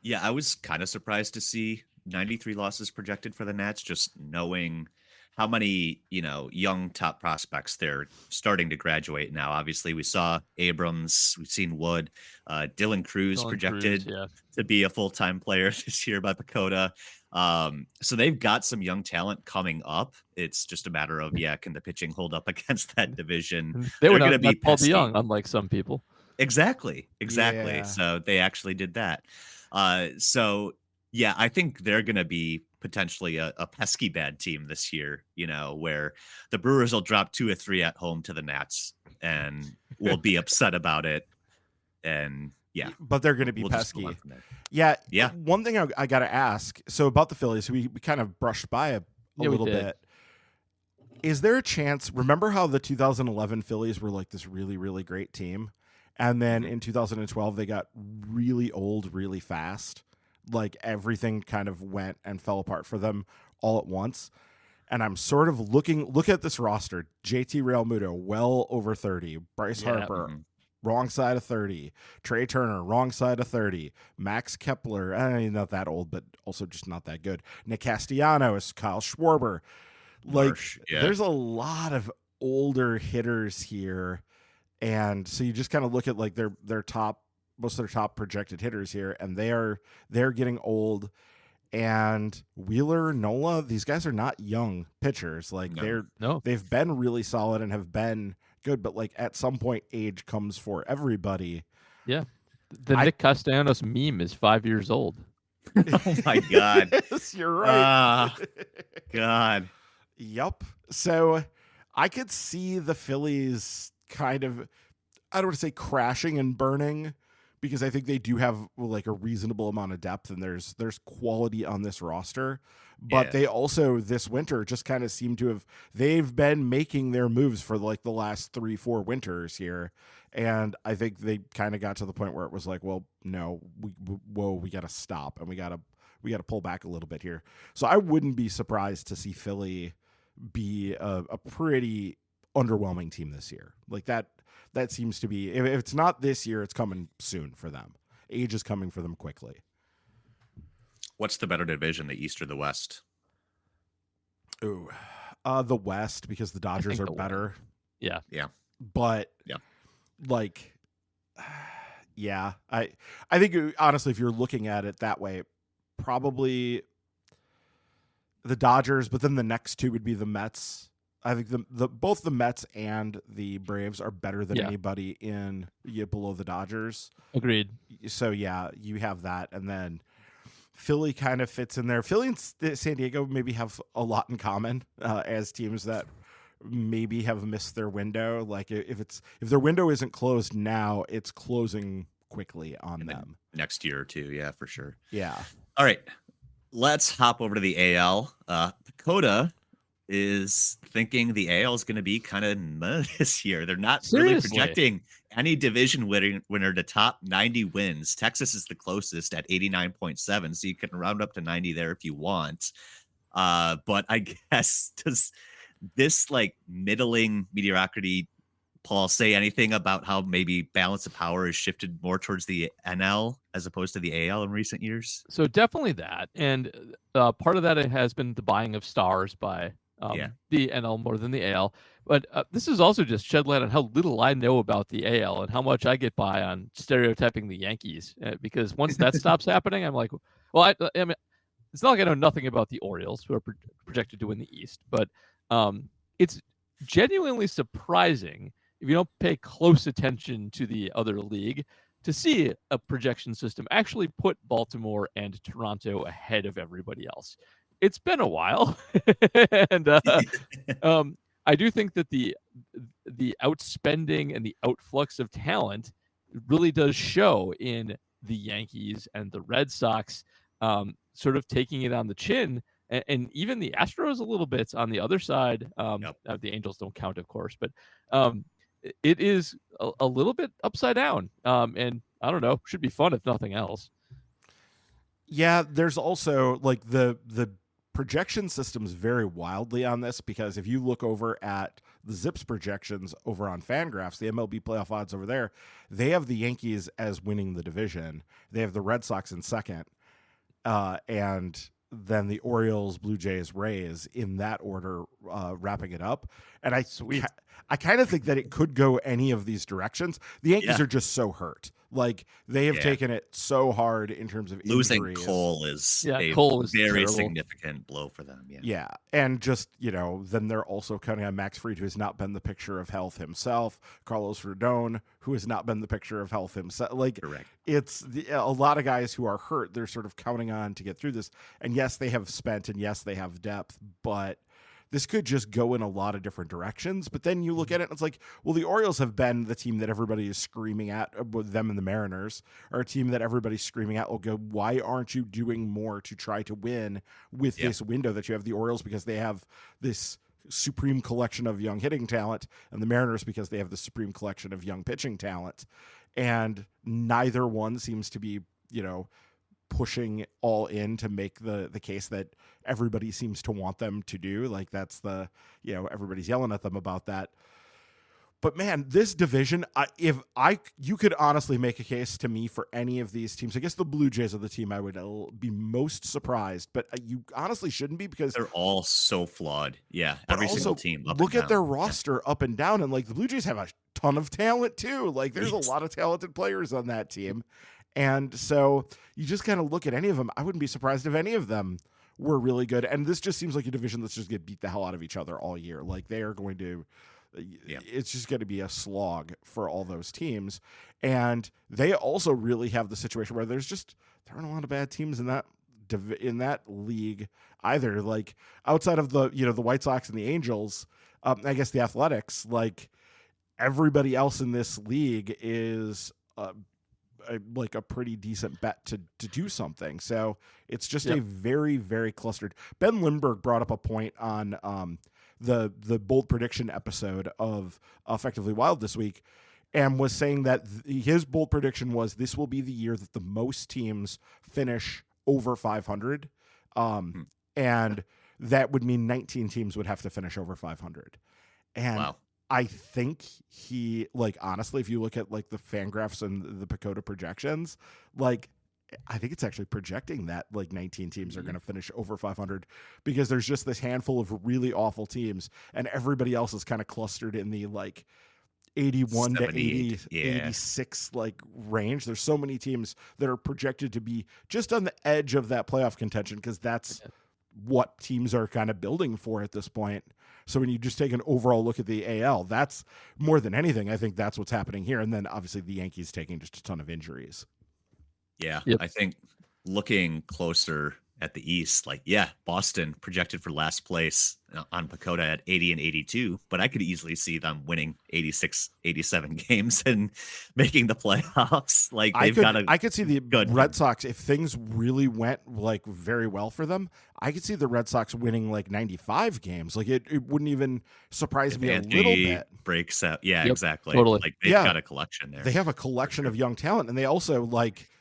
Yeah, I was kind of surprised to see 93 losses projected for the Nats, just knowing how many, young top prospects they're starting to graduate now. Obviously, we saw Abrams, we've seen Wood, Dylan Cruz projected to be a full-time player this year by Pacoda. So they've got some young talent coming up. It's just a matter of, can the pitching hold up against that division? They're going to be Paul DeYoung, unlike some people. Exactly. Yeah. So they actually did that. I think they're going to be potentially a pesky bad team this year, where the Brewers will drop 2 or 3 at home to the Nats and we'll be upset about it. And but they're going to be pesky. Yeah. One thing I got to ask. So about the Phillies, we kind of brushed by a little bit. Is there a chance? Remember how the 2011 Phillies were like this really, really great team, and then in 2012 they got really old, really fast. Like everything kind of went and fell apart for them all at once. And I'm sort of look at this roster. JT Realmuto, well over 30. Bryce Harper, wrong side of 30. Trey Turner, wrong side of 30. Max Kepler, not that old, but also just not that good. Nick Castellanos, Kyle Schwarber. There's a lot of older hitters here. And so you just kind of look at like their top, most of their top projected hitters here, and they're getting old. And Wheeler, Nola, these guys are not young pitchers. Like they've been really solid and have been good, but like at some point age comes for everybody. Yeah. Nick Castellanos meme is 5 years old. Oh my God. Yes, you're right. God. Yep. So I could see the Phillies kind of, I don't want to say crashing and burning, because I think they do have like a reasonable amount of depth and there's quality on this roster. But they also this winter just kind of seem to they've been making their moves for like the last 3-4 winters here. And I think they kind of got to the point where it was like, well, no, we got to stop and we got to pull back a little bit here. So I wouldn't be surprised to see Philly be a pretty underwhelming team this year. Like that seems to be, if it's not this year, it's coming soon for them. Age is coming for them quickly. What's the better division, the East or the West? Ooh, the West, because the Dodgers are better. Yeah. But Yeah. like, yeah, I think honestly, if you're looking at it that way, probably the Dodgers, but then the next two would be the Mets. I think both the Mets and the Braves are better than anybody below the Dodgers. Agreed. So yeah, you have that, and then Philly kind of fits in there. Philly and San Diego maybe have a lot in common as teams that maybe have missed their window. Like if their window isn't closed now, it's closing quickly on them. Next year or two, yeah, for sure. Yeah. All right, let's hop over to the AL. Dakota is thinking the AL is going to be kind of this year. They're not really projecting any division winner to top 90 wins. Texas is the closest at 89.7, so you can round up to 90 there if you want. But I guess does this like middling mediocrity, Paul, say anything about how maybe balance of power has shifted more towards the NL as opposed to the AL in recent years? So definitely that. And part of that has been the buying of stars by the NL more than the AL. But this is also just shed light on how little I know about the AL and how much I get by on stereotyping the Yankees. Because once that stops happening, I'm like, well, I mean, it's not like I know nothing about the Orioles, who are projected to win the East. But it's genuinely surprising, if you don't pay close attention to the other league, to see a projection system actually put Baltimore and Toronto ahead of everybody else. It's been a while, and I do think that the outspending and the outflux of talent really does show in the Yankees and the Red Sox, sort of taking it on the chin, and even the Astros a little bit on the other side. The Angels don't count, of course, but it is a little bit upside down, and I don't know, should be fun if nothing else. Yeah, there's also like the projection systems vary wildly on this, because if you look over at the Zips projections over on Fangraphs, the MLB playoff odds over there, they have the Yankees as winning the division. They have the Red Sox in second, and then the Orioles, Blue Jays, Rays in that order, wrapping it up. And I kind of think that it could go any of these directions. The Yankees are just so hurt. Like, they have taken it so hard in terms of losing injuries. Cole is a very significant blow for them. Yeah. And just, then they're also counting on Max Fried, who has not been the picture of health himself. Carlos Rodon, who has not been the picture of health himself. Like, correct. It's a lot of guys who are hurt. They're sort of counting on to get through this. And yes, they have spent, and yes, they have depth, but this could just go in a lot of different directions. But then you look at it and it's like, well, the Orioles have been the team that everybody is screaming at, with them and the Mariners are a team that everybody's screaming at. Will go, why aren't you doing more to try to win with this window that you have? The Orioles, because they have this supreme collection of young hitting talent, and the Mariners because they have the supreme collection of young pitching talent. And neither one seems to be, pushing all in to make the case that everybody seems to want them to do. Like, that's everybody's yelling at them about that. But man, this division, you could honestly make a case to me for any of these teams. I guess the Blue Jays are the team I would be most surprised, but you honestly shouldn't be, because they're all so flawed. Yeah, every single team. Look at their roster up and down, and like the Blue Jays have a ton of talent too. Like, there's a lot of talented players on that team. And so you just kind of look at any of them. I wouldn't be surprised if any of them were really good. And this just seems like a division that's just going to beat the hell out of each other all year. Like, they are going to, it's just going to be a slog for all those teams. And they also really have the situation where there aren't a lot of bad teams in that league either. Like, outside of the White Sox and the Angels, I guess the Athletics, like, everybody else in this league is, like a pretty decent bet to do something. So it's just a very, very clustered. Ben Lindbergh brought up a point on the bold prediction episode of Effectively Wild this week, and was saying that his bold prediction was this will be the year that the most teams finish over 500. And that would mean 19 teams would have to finish over 500. And wow. I think he, like, honestly, if you look at like the Fangraphs and the Pacoda projections, like, I think it's actually projecting that like 19 teams are going to finish over 500 because there's just this handful of really awful teams and everybody else is kind of clustered in the like 81 to 80, 86 like range. There's so many teams that are projected to be just on the edge of that playoff contention because that's what teams are kind of building for at this point. So when you just take an overall look at the AL, that's more than anything, I think that's what's happening here. And then obviously the Yankees taking just a ton of injuries. Yeah, I think looking closer at the East, like, Boston projected for last place on Pacoda at 80 and 82, but I could easily see them winning 86, 87 games and making the playoffs. Like I could see the Red Sox, if things really went like very well for them, I could see the Red Sox winning like 95 games. Like it wouldn't even surprise me Anthony a little bit. Breaks out. Yeah, exactly. Totally. Like they've got a collection there. They have a collection of young talent, and they also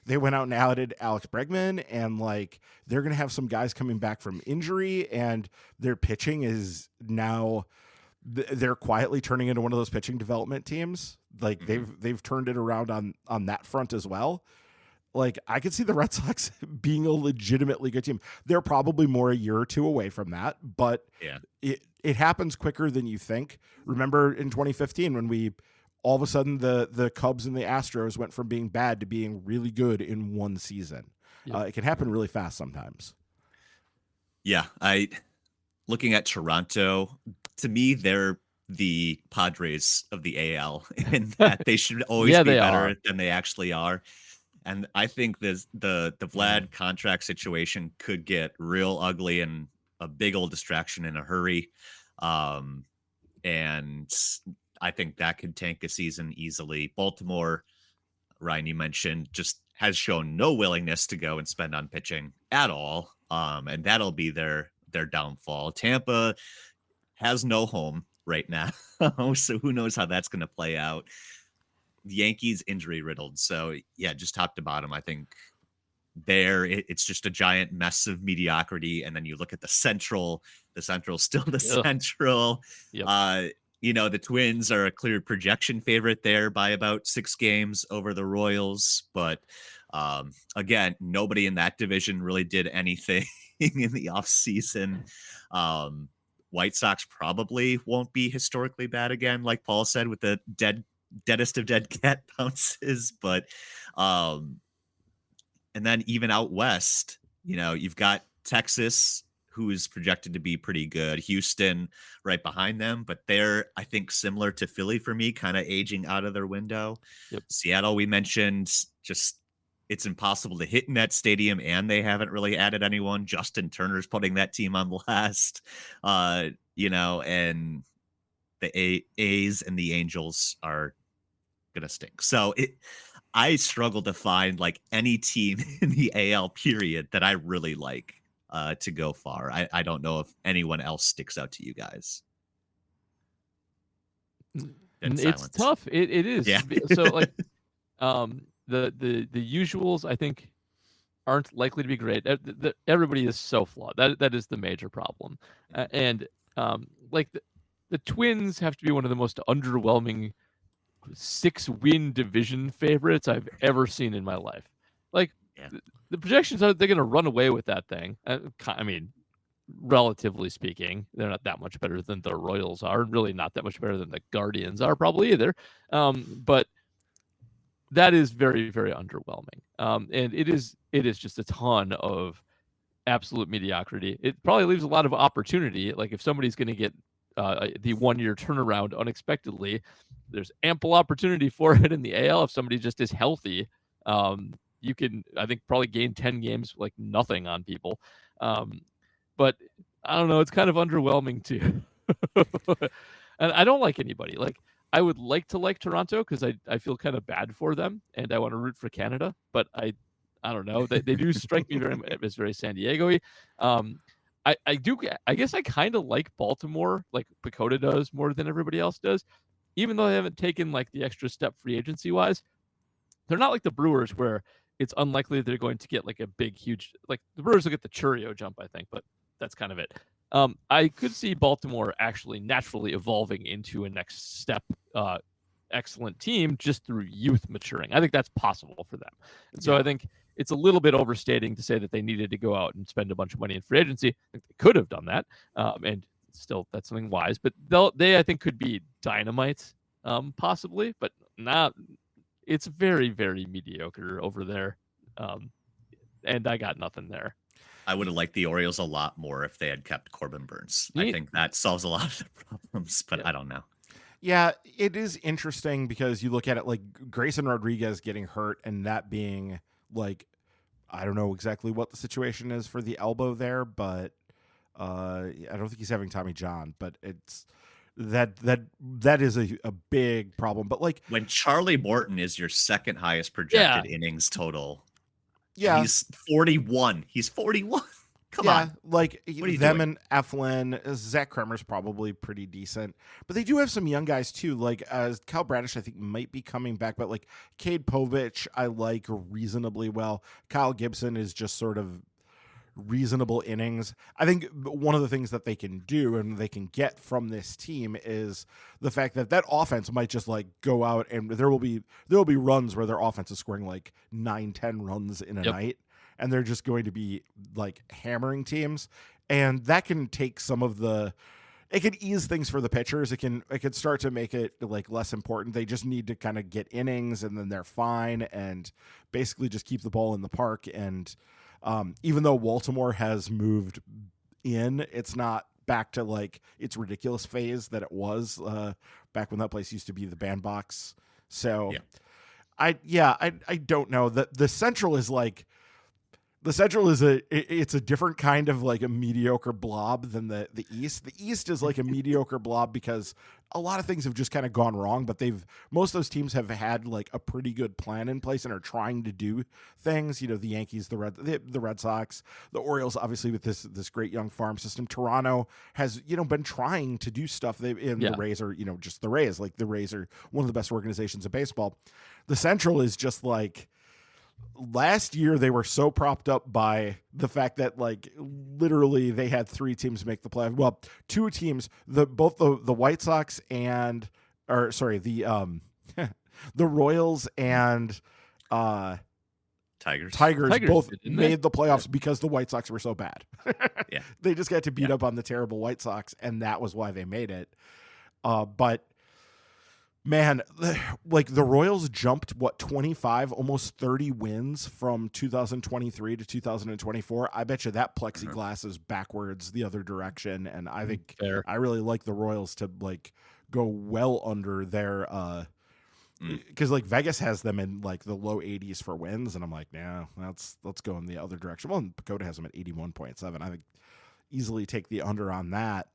they went out and added Alex Bregman, and like they're going to have some guys coming back from injury, and their pitching is now they're quietly turning into one of those pitching development teams. Like they've turned it around on that front as well. Like I could see the Red Sox being a legitimately good team. They're probably more a year or two away from that, but it happens quicker than you think. Remember in 2015 when we all of a sudden the Cubs and the Astros went from being bad to being really good in one season. It can happen really fast sometimes. Yeah, looking at Toronto, to me, they're the Padres of the AL, and that they should always be better than they actually are. And I think the Vlad contract situation could get real ugly and a big old distraction in a hurry. And I think that could tank a season easily. Baltimore, Ryan, you mentioned, just has shown no willingness to go and spend on pitching at all. And that'll be their downfall. Tampa has no home right now. So who knows how that's going to play out. The Yankees injury riddled. So just top to bottom, I think it's just a giant mess of mediocrity. And then you look at the Central still the Central. The Twins are a clear projection favorite there by about 6 games over the Royals. But again, nobody in that division really did anything in the offseason. White Sox probably won't be historically bad again, like Paul said, with the deadest of dead cat bounces. But and then even out west, you've got Texas, who is projected to be pretty good. Houston right behind them, but they're, I think, similar to Philly for me, kind of aging out of their window. Seattle, we mentioned, just it's impossible to hit in that stadium, and they haven't really added anyone. Justin Turner's putting that team on blast, and the A's and the Angels are gonna stink. So I struggle to find like any team in the AL period that I really like to go far. I don't know if anyone else sticks out to you guys. It's tough. It is. Yeah. So like the usuals I think aren't likely to be great. Everybody is so flawed. That is the major problem. And like the Twins have to be one of the most underwhelming 6-win division favorites I've ever seen in my life. Like the projections are they're going to run away with that thing. I mean, relatively speaking, they're not that much better than the Royals are. Really not that much better than the Guardians are probably either. But that is very, very underwhelming. And it is just a ton of absolute mediocrity. It probably leaves a lot of opportunity. Like if somebody's going to get the 1-year turnaround unexpectedly, there's ample opportunity for it in the AL. If somebody just is healthy, you can, I think, probably gain 10 games like nothing on people. But I don't know. It's kind of underwhelming too. And I don't like anybody. Like I would like to like Toronto because I feel kind of bad for them and I want to root for Canada. But I don't know. They do strike me as very San Diego-y. I guess I kind of like Baltimore, like Pacoda does, more than everybody else does. Even though they haven't taken like the extra step free agency wise, they're not like the Brewers where it's unlikely they're going to get like a big, huge, like the Brewers will get the Churio jump, I think, but that's kind of it. I could see Baltimore actually naturally evolving into a next step, excellent team just through youth maturing. I think that's possible for them. And so I think it's a little bit overstating to say that they needed to go out and spend a bunch of money in free agency. I think they could have done that, and still that's something wise. But they I think could be dynamite, possibly, but not. It's very, very mediocre over there, and I got nothing there. I would have liked the Orioles a lot more if they had kept Corbin Burns. I think that solves a lot of the problems, but I don't know. Yeah, it is interesting because you look at it like Grayson Rodriguez getting hurt and that being like, I don't know exactly what the situation is for the elbow there, but I don't think he's having Tommy John, but it's that is a big problem. But like when Charlie Morton is your second highest projected innings total, he's 41. He's 41. Come on. Like them doing? and Eflin, Zach Kremer's probably pretty decent, but they do have some young guys too. Like Kyle Bradish, I think might be coming back, but like Cade Povich, I like reasonably well. Kyle Gibson is just sort of reasonable innings. I think one of the things that they can do and they can get from this team is the fact that offense might just like go out and there will be runs where their offense is scoring like 9-10 runs in a night, and they're just going to be like hammering teams, and that can take some of it can ease things for the pitchers. It can start to make it like less important. They just need to kind of get innings and then they're fine and basically just keep the ball in the park. And even though Baltimore has moved in, it's not back to like its ridiculous phase that it was back when that place used to be the bandbox. So I don't know. The Central is like, the Central is it's a different kind of like a mediocre blob than the East. The East is like a mediocre blob because a lot of things have just kind of gone wrong, but most of those teams have had like a pretty good plan in place and are trying to do things. You know, the Yankees, the Red Sox, the Orioles, obviously with this great young farm system. Toronto has, been trying to do stuff. The Rays are, just the Rays. Like the Rays are one of the best organizations in baseball. The Central is just like, last year they were so propped up by the fact that like literally they had three teams make the playoff. Well, two teams, both the White Sox the Royals and Tigers both made the playoffs because the White Sox were so bad. They just got to beat up on the terrible White Sox, and that was why they made it. But man, like the Royals jumped 25, almost 30 wins from 2023 to 2024. I bet you that plexiglass is backwards the other direction, and I think I really like the Royals to like go well under their because like Vegas has them in like the low 80s for wins, and I'm like, nah, let's go in the other direction. Well, and Pagoda has them at 81.7. I think easily take the under on that.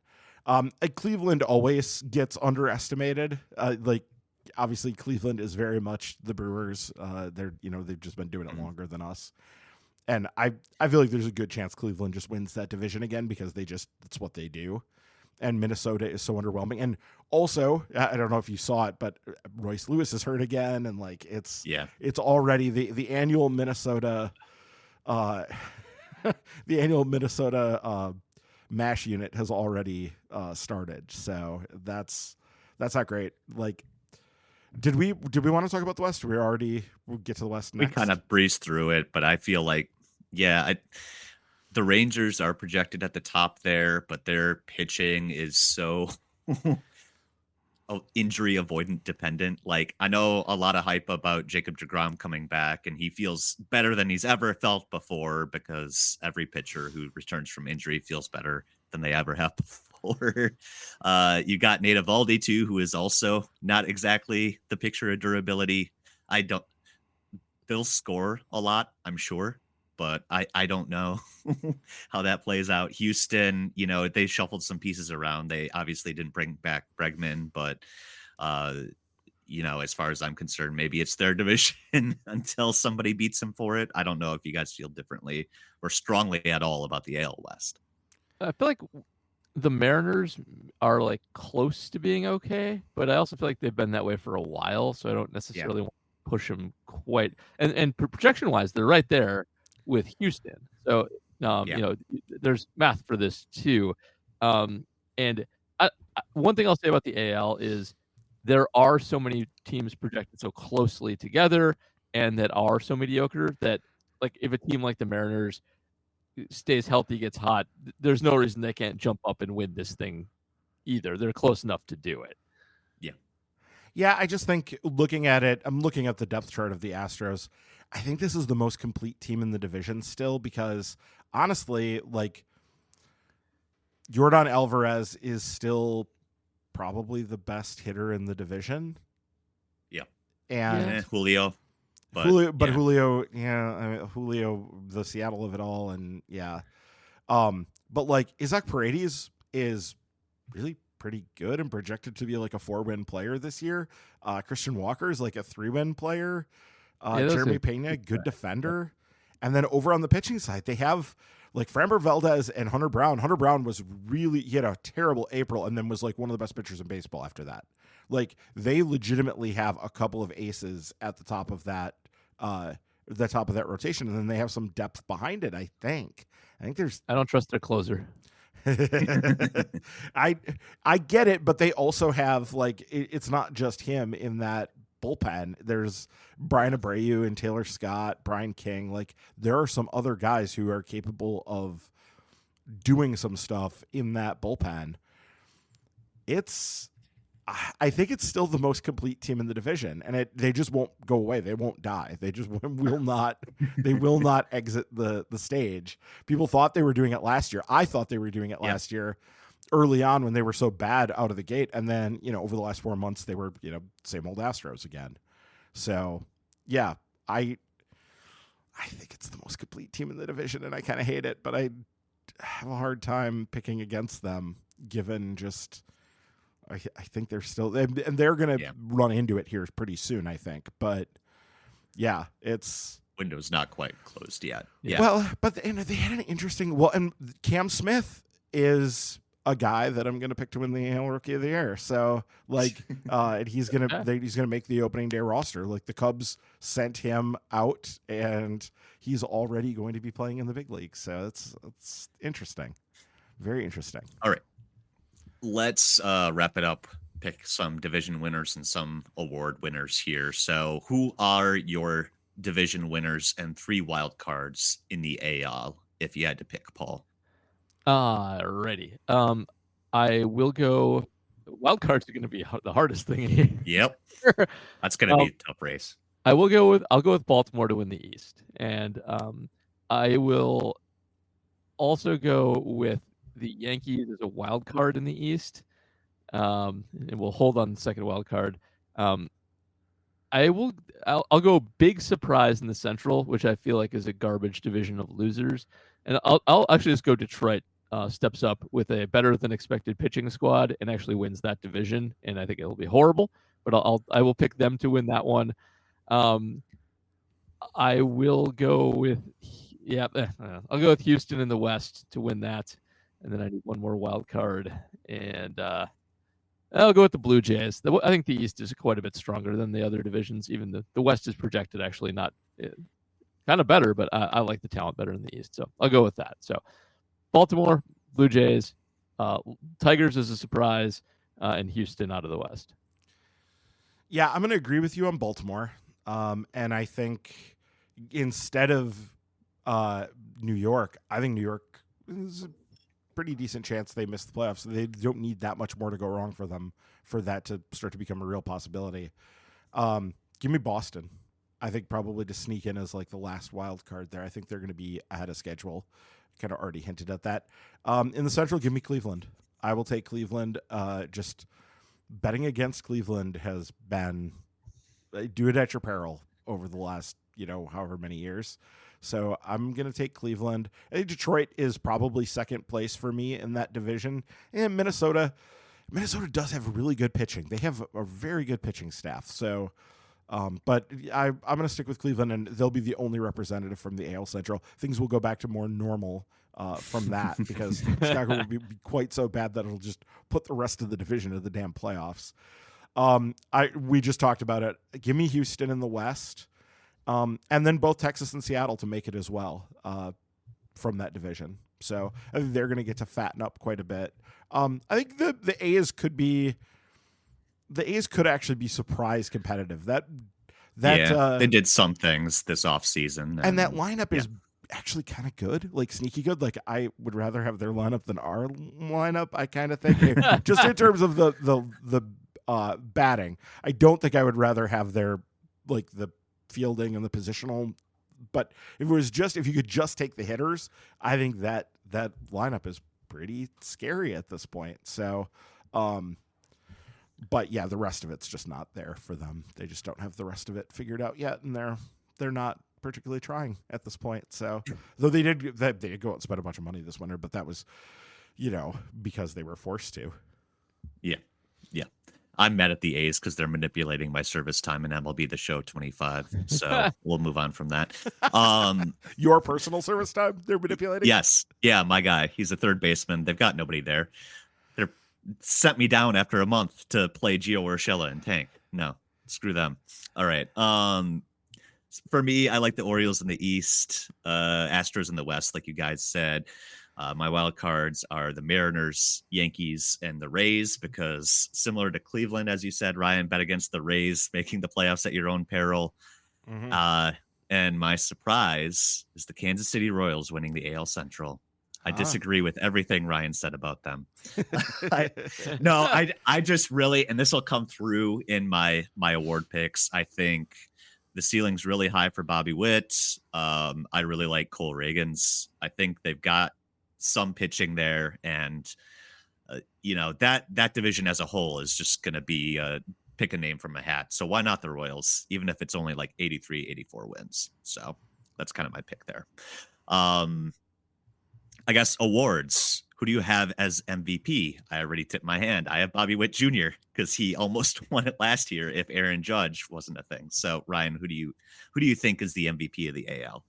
Cleveland always gets underestimated. Like obviously Cleveland is very much the Brewers. They've just been doing it longer than us. And I feel like there's a good chance Cleveland just wins that division again because that's what they do. And Minnesota is so underwhelming. And also, I don't know if you saw it, but Royce Lewis is hurt again. And like, it's already the annual Minnesota, MASH unit has already started, so that's not great. Like, did we want to talk about the West? We'll get to the West next. We kind of breezed through it, but I feel like the Rangers are projected at the top there, but their pitching is so injury avoidant dependent. Like, I know a lot of hype about Jacob deGrom coming back, and he feels better than he's ever felt before because every pitcher who returns from injury feels better than they ever have before. You got Nate Eovaldi too, who is also not exactly the picture of durability. They'll score a lot, I'm sure, but I don't know how that plays out. Houston, they shuffled some pieces around. They obviously didn't bring back Bregman, but as far as I'm concerned, maybe it's their division until somebody beats them for it. I don't know if you guys feel differently or strongly at all about the AL West. I feel like the Mariners are like close to being okay, but I also feel like they've been that way for a while, so I don't necessarily want to push them quite. And projection wise, they're right there with Houston. So there's math for this too. And one thing I'll say about the AL is there are so many teams projected so closely together and that are so mediocre that like if a team like the Mariners stays healthy, gets hot, there's no reason they can't jump up and win this thing either. They're close enough to do it. Yeah, I just think looking at it, I'm looking at the depth chart of the Astros. I think this is the most complete team in the division still because honestly, like Yordan Alvarez is still probably the best hitter in the division. Yeah. And Julio. But Julio, Julio, the Seattle of it all. And but like Isaac Paredes is really pretty good and projected to be like a 4-win player this year. Christian Walker is like a 3-win player. Jeremy Pena, good defender. And then over on the pitching side, they have like Framber Valdez and Hunter Brown. Hunter Brown he had a terrible April and then was like one of the best pitchers in baseball after that. Like they legitimately have a couple of aces at the top of that rotation. And then they have some depth behind it. I think I don't trust their closer. I get it, but they also have like it's not just him in that bullpen. There's Brian Abreu and Taylor Scott, Brian King. Like there are some other guys who are capable of doing some stuff in that bullpen. I think it's still the most complete team in the division, and they just won't go away. They won't die. They just will not. They will not exit the stage. People thought they were doing it last year. I thought they were doing it last year, early on when they were so bad out of the gate, and then over the last 4 months they were same old Astros again. So yeah, I think it's the most complete team in the division, and I kind of hate it, but I have a hard time picking against them given just. I think they're still, and they're going to run into it here pretty soon, I think. But yeah, it's window's not quite closed yet. Yeah. Well, but they had an interesting. And Cam Smith is a guy that I'm going to pick to win the AL Rookie of the Year. So like, and he's going to make the opening day roster. Like the Cubs sent him out, and he's already going to be playing in the big leagues. So it's interesting, very interesting. All right. Let's wrap it up, pick some division winners and some award winners here. So who are your division winners and 3 wild cards in the AL if you had to pick, Paul? Ready. I will go. Wild cards are going to be the hardest thing here. Yep. That's going to be a tough race. I'll go with Baltimore to win the East. And I will also go with the Yankees as a wild card in the East, and we'll hold on the second wild card. I'll go big surprise in the Central, which I feel like is a garbage division of losers, and I'll actually just go Detroit steps up with a better than expected pitching squad and actually wins that division, and I think it'll be horrible, but I will pick them to win that one. I will go with I'll go with Houston in the West to win that. And then I need one more wild card, and I'll go with the Blue Jays. I think the East is quite a bit stronger than the other divisions. Even the West is projected actually not kind of better, but I like the talent better in the East, so I'll go with that. So Baltimore, Blue Jays, Tigers as a surprise, and Houston out of the West. Yeah, I'm going to agree with you on Baltimore, and I think instead of New York, I think New York is pretty decent chance they miss the playoffs. They don't need that much more to go wrong for them for that to start to become a real possibility. Give me Boston. I think probably to sneak in as like the last wild card there. I think they're going to be ahead of schedule. Kind of already hinted at that. In the Central, give me Cleveland. I will take Cleveland. Just betting against Cleveland has been do it at your peril over the last, however many years. So I'm going to take Cleveland. I think Detroit is probably second place for me in that division. And Minnesota does have really good pitching. They have a very good pitching staff. So, but I'm going to stick with Cleveland, and they'll be the only representative from the AL Central. Things will go back to more normal from that because Chicago will be quite so bad that it'll just put the rest of the division to the damn playoffs. We just talked about it. Give me Houston in the West. And then both Texas and Seattle to make it as well from that division. So I think they're going to get to fatten up quite a bit. I think the A's could actually be surprise competitive. They did some things this offseason. And that lineup is actually kind of good, like sneaky good. Like I would rather have their lineup than our lineup, I kind of think. Just in terms of the batting. I don't think I would rather have their like the fielding and the positional, but if you could just take the hitters, I think that lineup is pretty scary at this point. So but yeah, the rest of it's just not there for them. They just don't have the rest of it figured out yet, and they're not particularly trying at this point. So though they did go out and spend a bunch of money this winter, but that was, because they were forced to. Yeah. I'm mad at the A's because they're manipulating my service time in MLB The Show 25. So we'll move on from that. Your personal service time they're manipulating? Yes. Yeah, my guy. He's a third baseman. They've got nobody there. They're sent me down after a month to play Gio Urshela and Tank. No, screw them. All right. For me, I like the Orioles in the East, Astros in the West, like you guys said. My wild cards are the Mariners, Yankees, and the Rays, because similar to Cleveland, as you said, Ryan, bet against the Rays making the playoffs at your own peril. Mm-hmm. And my surprise is the Kansas City Royals winning the AL Central. I disagree with everything Ryan said about them. I just really, and this will come through in my award picks. I think the ceiling's really high for Bobby Witt. I really like Cole Reagans. I think they've got some pitching there, and that division as a whole is just going to be pick a name from a hat. So why not the Royals, even if it's only like 83, 84 wins? So that's kind of my pick there. I guess awards. Who do you have as MVP? I already tipped my hand. I have Bobby Witt Jr. because he almost won it last year if Aaron Judge wasn't a thing. So Ryan, who do you think is the MVP of the AL?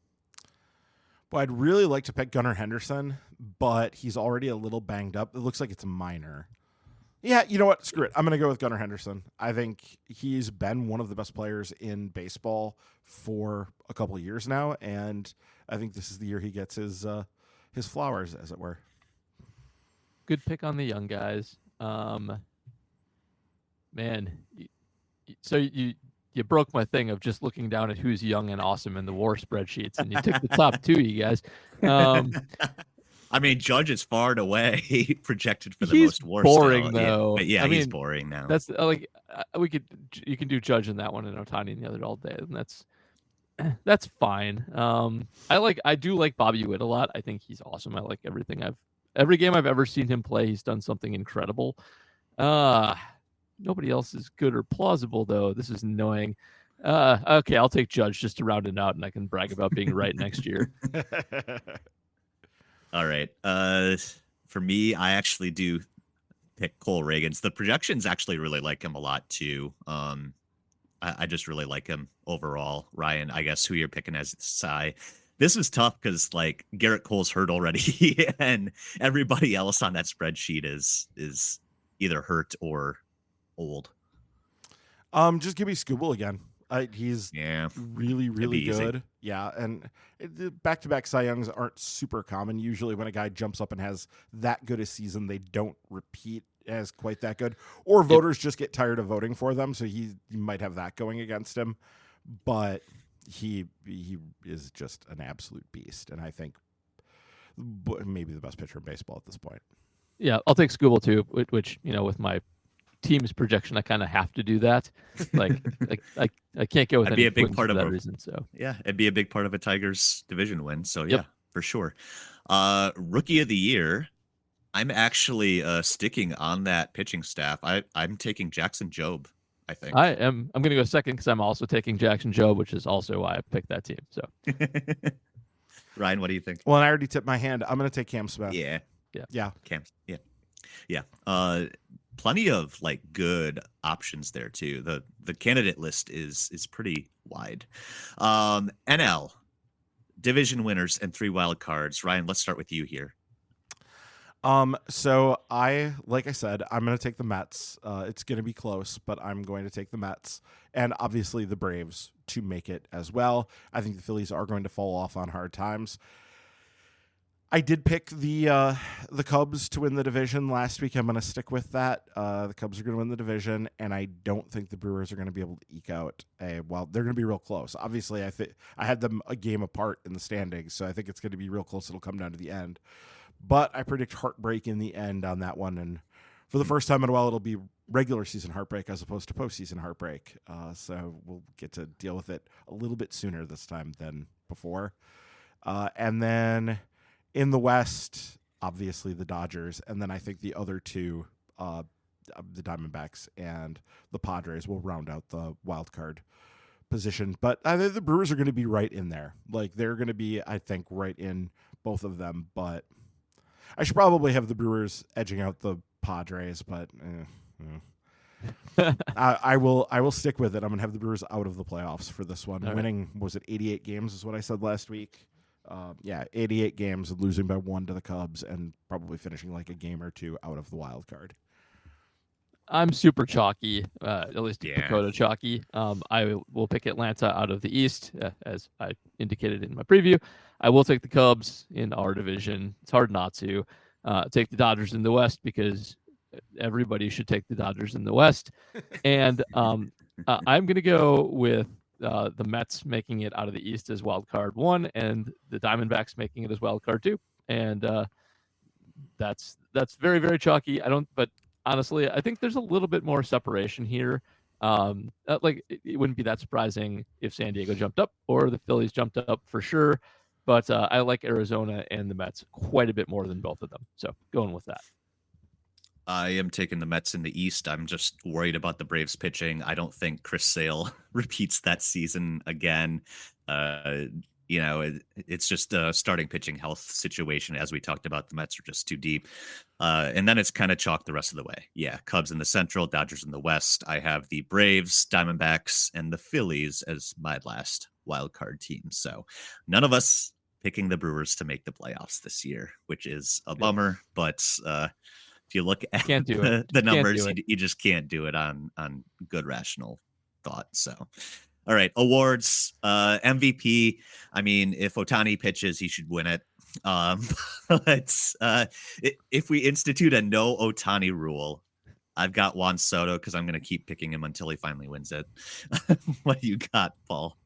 Well, I'd really like to pick Gunnar Henderson, but he's already a little banged up. It looks like it's a minor. Yeah, you know what? Screw it. I'm going to go with Gunnar Henderson. I think he's been one of the best players in baseball for a couple of years now, and I think this is the year he gets his flowers, as it were. Good pick on the young guys. Man, so you broke my thing of just looking down at who's young and awesome in the WAR spreadsheets, and you took the top two, you guys. I mean, Judge is far and away projected for the most WAR. Boring though. But yeah, he's boring now. That's you can do Judge in that one and Ohtani in the other all day, and that's fine. I do like Bobby Witt a lot. I think he's awesome. I like every game I've ever seen him play, he's done something incredible. Nobody else is good or plausible, though. This is annoying. Okay, I'll take Judge just to round it out, and I can brag about being right next year. All right. For me, I actually do pick Cole Reagans. The projections actually really like him a lot, too. I just really like him overall. Ryan, I guess who you're picking as Cy. This is tough because, like, Garrett Cole's hurt already, and everybody else on that spreadsheet is either hurt or old. Just give me Skubal again. He's really, really good. Easy. Yeah, and the back-to-back Cy Youngs aren't super common. Usually when a guy jumps up and has that good a season, they don't repeat as quite that good. Or voters just get tired of voting for them, so he might have that going against him. But he is just an absolute beast, and I think maybe the best pitcher in baseball at this point. Yeah, I'll take Skubal too, which with my team's projection, I kind of have to do that. Like I can't go with any a big part for of that reason. So yeah, it'd be a big part of a Tigers division win. So yeah, for sure. Rookie of the year, I'm actually sticking on that pitching staff. I'm taking Jackson Jobe. I think I'm going to go second because I'm also taking Jackson Jobe, which is also why I picked that team. So Ryan, what do you think? Well, I already tipped my hand. I'm going to take Cam Smith. Yeah. Cam. Yeah. Plenty of like good options there too. The candidate list is pretty wide. NL division winners and 3 wild cards. Ryan, let's start with you here. So like I said, I'm going to take the Mets. It's going to be close, but I'm going to take the Mets and obviously the Braves to make it as well. I think the Phillies are going to fall off on hard times. I did pick the Cubs to win the division last week. I'm going to stick with that. The Cubs are going to win the division, and I don't think the Brewers are going to be able to eke out they're going to be real close. Obviously, I had them a game apart in the standings, so I think it's going to be real close. It'll come down to the end. But I predict heartbreak in the end on that one, and for the first time in a while, it'll be regular season heartbreak as opposed to postseason heartbreak. So we'll get to deal with it a little bit sooner this time than before. And then in the West, obviously the Dodgers, and then I think the other two, the Diamondbacks and the Padres, will round out the wild card position. But I think the Brewers are going to be right in there. Like, they're going to be, I think, right in both of them. But I should probably have the Brewers edging out the Padres, but I will stick with it. I'm going to have the Brewers out of the playoffs for this one. All Winning, was it 88 games is what I said last week? 88 games and losing by 1 to the Cubs and probably finishing like a game or two out of the wild card. I'm super chalky, at least Dakota chalky. I will pick Atlanta out of the East, as I indicated in my preview. I will take the Cubs in our division. It's hard not to. Take the Dodgers in the West because everybody should take the Dodgers in the West. And I'm going to go with the Mets making it out of the East as wild card 1 and the Diamondbacks making it as wild card 2. And that's very, very chalky. But honestly, I think there's a little bit more separation here. Like it wouldn't be that surprising if San Diego jumped up or the Phillies jumped up for sure. But I like Arizona and the Mets quite a bit more than both of them. So going with that. I am taking the Mets in the East. I'm just worried about the Braves pitching. I don't think Chris Sale repeats that season again. It's just a starting pitching health situation. As we talked about, the Mets are just too deep. And then it's kind of chalk the rest of the way. Yeah, Cubs in the Central, Dodgers in the West. I have the Braves, Diamondbacks, and the Phillies as my last wild card team. So none of us picking the Brewers to make the playoffs this year, which is a bummer. But if you look at the numbers, you just can't do it on good rational thought. So, all right, awards, MVP. I mean, if Ohtani pitches, he should win it. But if we institute a no Ohtani rule, I've got Juan Soto because I'm going to keep picking him until he finally wins it. What do you got, Paul?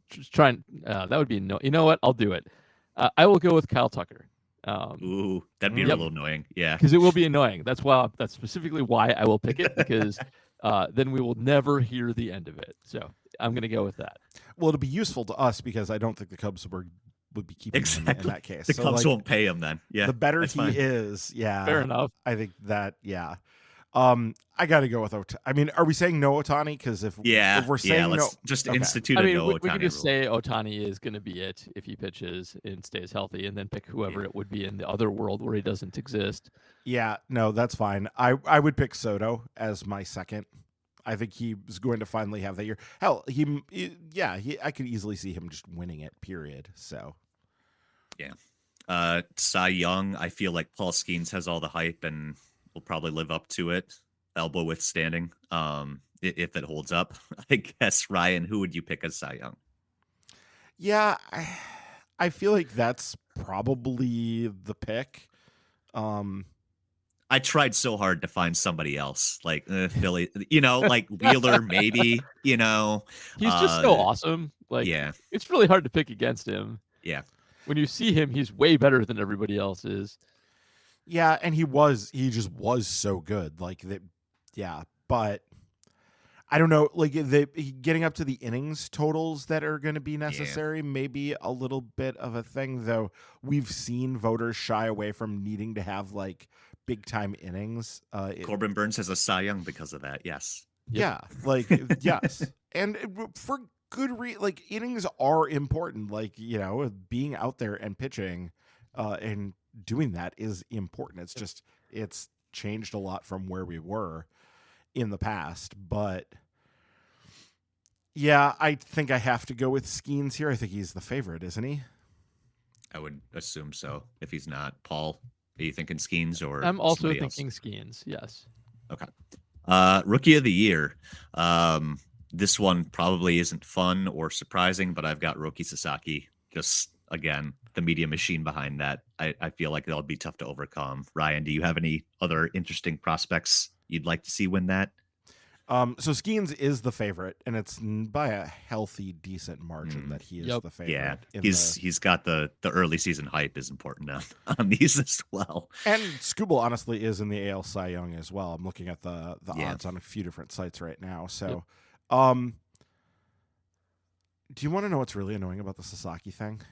Just trying. That would be no. You know what? I'll do it. I will go with Kyle Tucker. Ooh, that'd be a little annoying. Yeah, because it will be annoying. That's specifically why I will pick it, because then we will never hear the end of it. So I'm going to go with that. Well, it'll be useful to us because I don't think the Cubs would be keeping him in that case. The Cubs won't pay him then. Yeah, the better he is, fair enough. I think that, yeah. I got to go with Ohtani. I mean, are we saying no Ohtani? Because if we're saying let's just institute a no Ohtani. We could just say Ohtani is going to be it if he pitches and stays healthy, and then pick whoever it would be in the other world where he doesn't exist. Yeah, no, that's fine. I would pick Soto as my second. I think he was going to finally have that year. Hell, I could easily see him just winning it, period. So, yeah. Cy Young, I feel like Paul Skeens has all the hype and will probably live up to it, elbow withstanding, if it holds up. I guess, Ryan, who would you pick as Cy Young? Yeah, I feel like that's probably the pick. I tried so hard to find somebody else, like Philly, like Wheeler, maybe, He's just so awesome. Like, it's really hard to pick against him. Yeah. When you see him, he's way better than everybody else is. Yeah, and he just was so good. Like that, yeah. But I don't know, like getting up to the innings totals that are going to be necessary, maybe a little bit of a thing, though. We've seen voters shy away from needing to have like big time innings. Corbin Burns has a Cy Young because of that. Yes. Yeah. Like, yes. And for good like innings are important. Like, being out there and pitching, and doing that is important. It's changed a lot from where we were in the past, but yeah, I think I have to go with Skeens here. I think he's the favorite, isn't he? I would assume so. If he's not, Paul, are you thinking Skeens or? I'm also thinking Skeens. Yes. Okay. Rookie of the year. This one probably isn't fun or surprising, but I've got Roki Sasaki just again, the media machine behind that, I feel like that'll be tough to overcome. Ryan, do you have any other interesting prospects you'd like to see win that? So Skeens is the favorite, and it's by a healthy, decent margin that he is the favorite. Yeah, he's got the early season hype is important on these as well. And Skubal honestly is in the AL Cy Young as well. I'm looking at the odds on a few different sites right now. So, do you want to know what's really annoying about the Sasaki thing?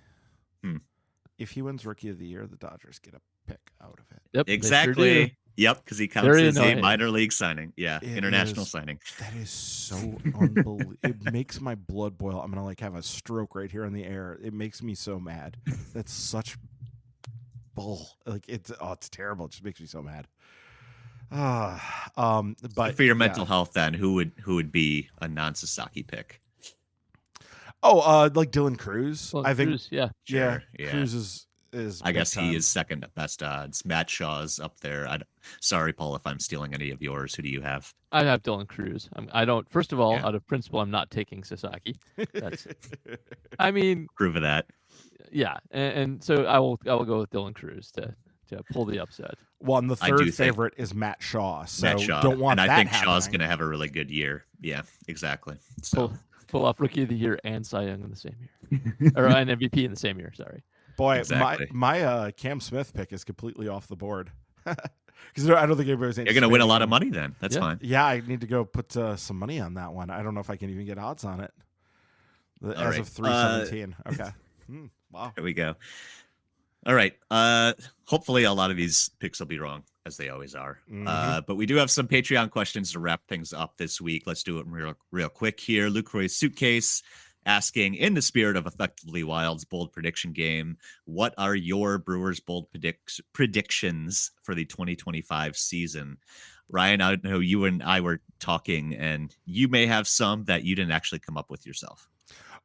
If he wins Rookie of the Year, the Dodgers get a pick out of it. Yep, exactly. Sure, yep, because he counts as a minor league signing. Yeah, international signing. That is so unbelievable. It makes my blood boil. I'm gonna have a stroke right here in the air. It makes me so mad. That's such bull. It's terrible. It just makes me so mad. But for your mental health, then who would be a non-Sasaki pick? Like Dylan Cruz. I think Cruz, yeah. Cruz is I guess time. he is second at best odds. Matt Shaw's up there. Sorry, Paul, if I'm stealing any of yours. Who do you have? I have Dylan Cruz. I don't. First of all, out of principle, I'm not taking Sasaki. That's. I mean, prove of that. Yeah, and so I will go with Dylan Cruz to pull the upset. Well, and the third favorite is Matt Shaw. So Matt Shaw. Don't want and that I think happening. Shaw's going to have a really good year. Yeah, exactly. So. Pull off Rookie of the Year and Cy Young in the same year, or an MVP in the same year. Sorry. Boy, exactly. my Cam Smith pick is completely off the board because I don't think anybody's. You're going to win a lot of money then. That's fine. Yeah, I need to go put some money on that one. I don't know if I can even get odds on it as of 3/17. Okay. Wow. There we go. All right. Hopefully a lot of these picks will be wrong, as they always are. But we do have some Patreon questions to wrap things up this week. Let's do it real quick here. Luke Roy's Suitcase asking, in the spirit of Effectively Wild's bold prediction game, what are your Brewers bold predictions for the 2025 season? Ryan, I know you and I were talking, and you may have some that you didn't actually come up with yourself.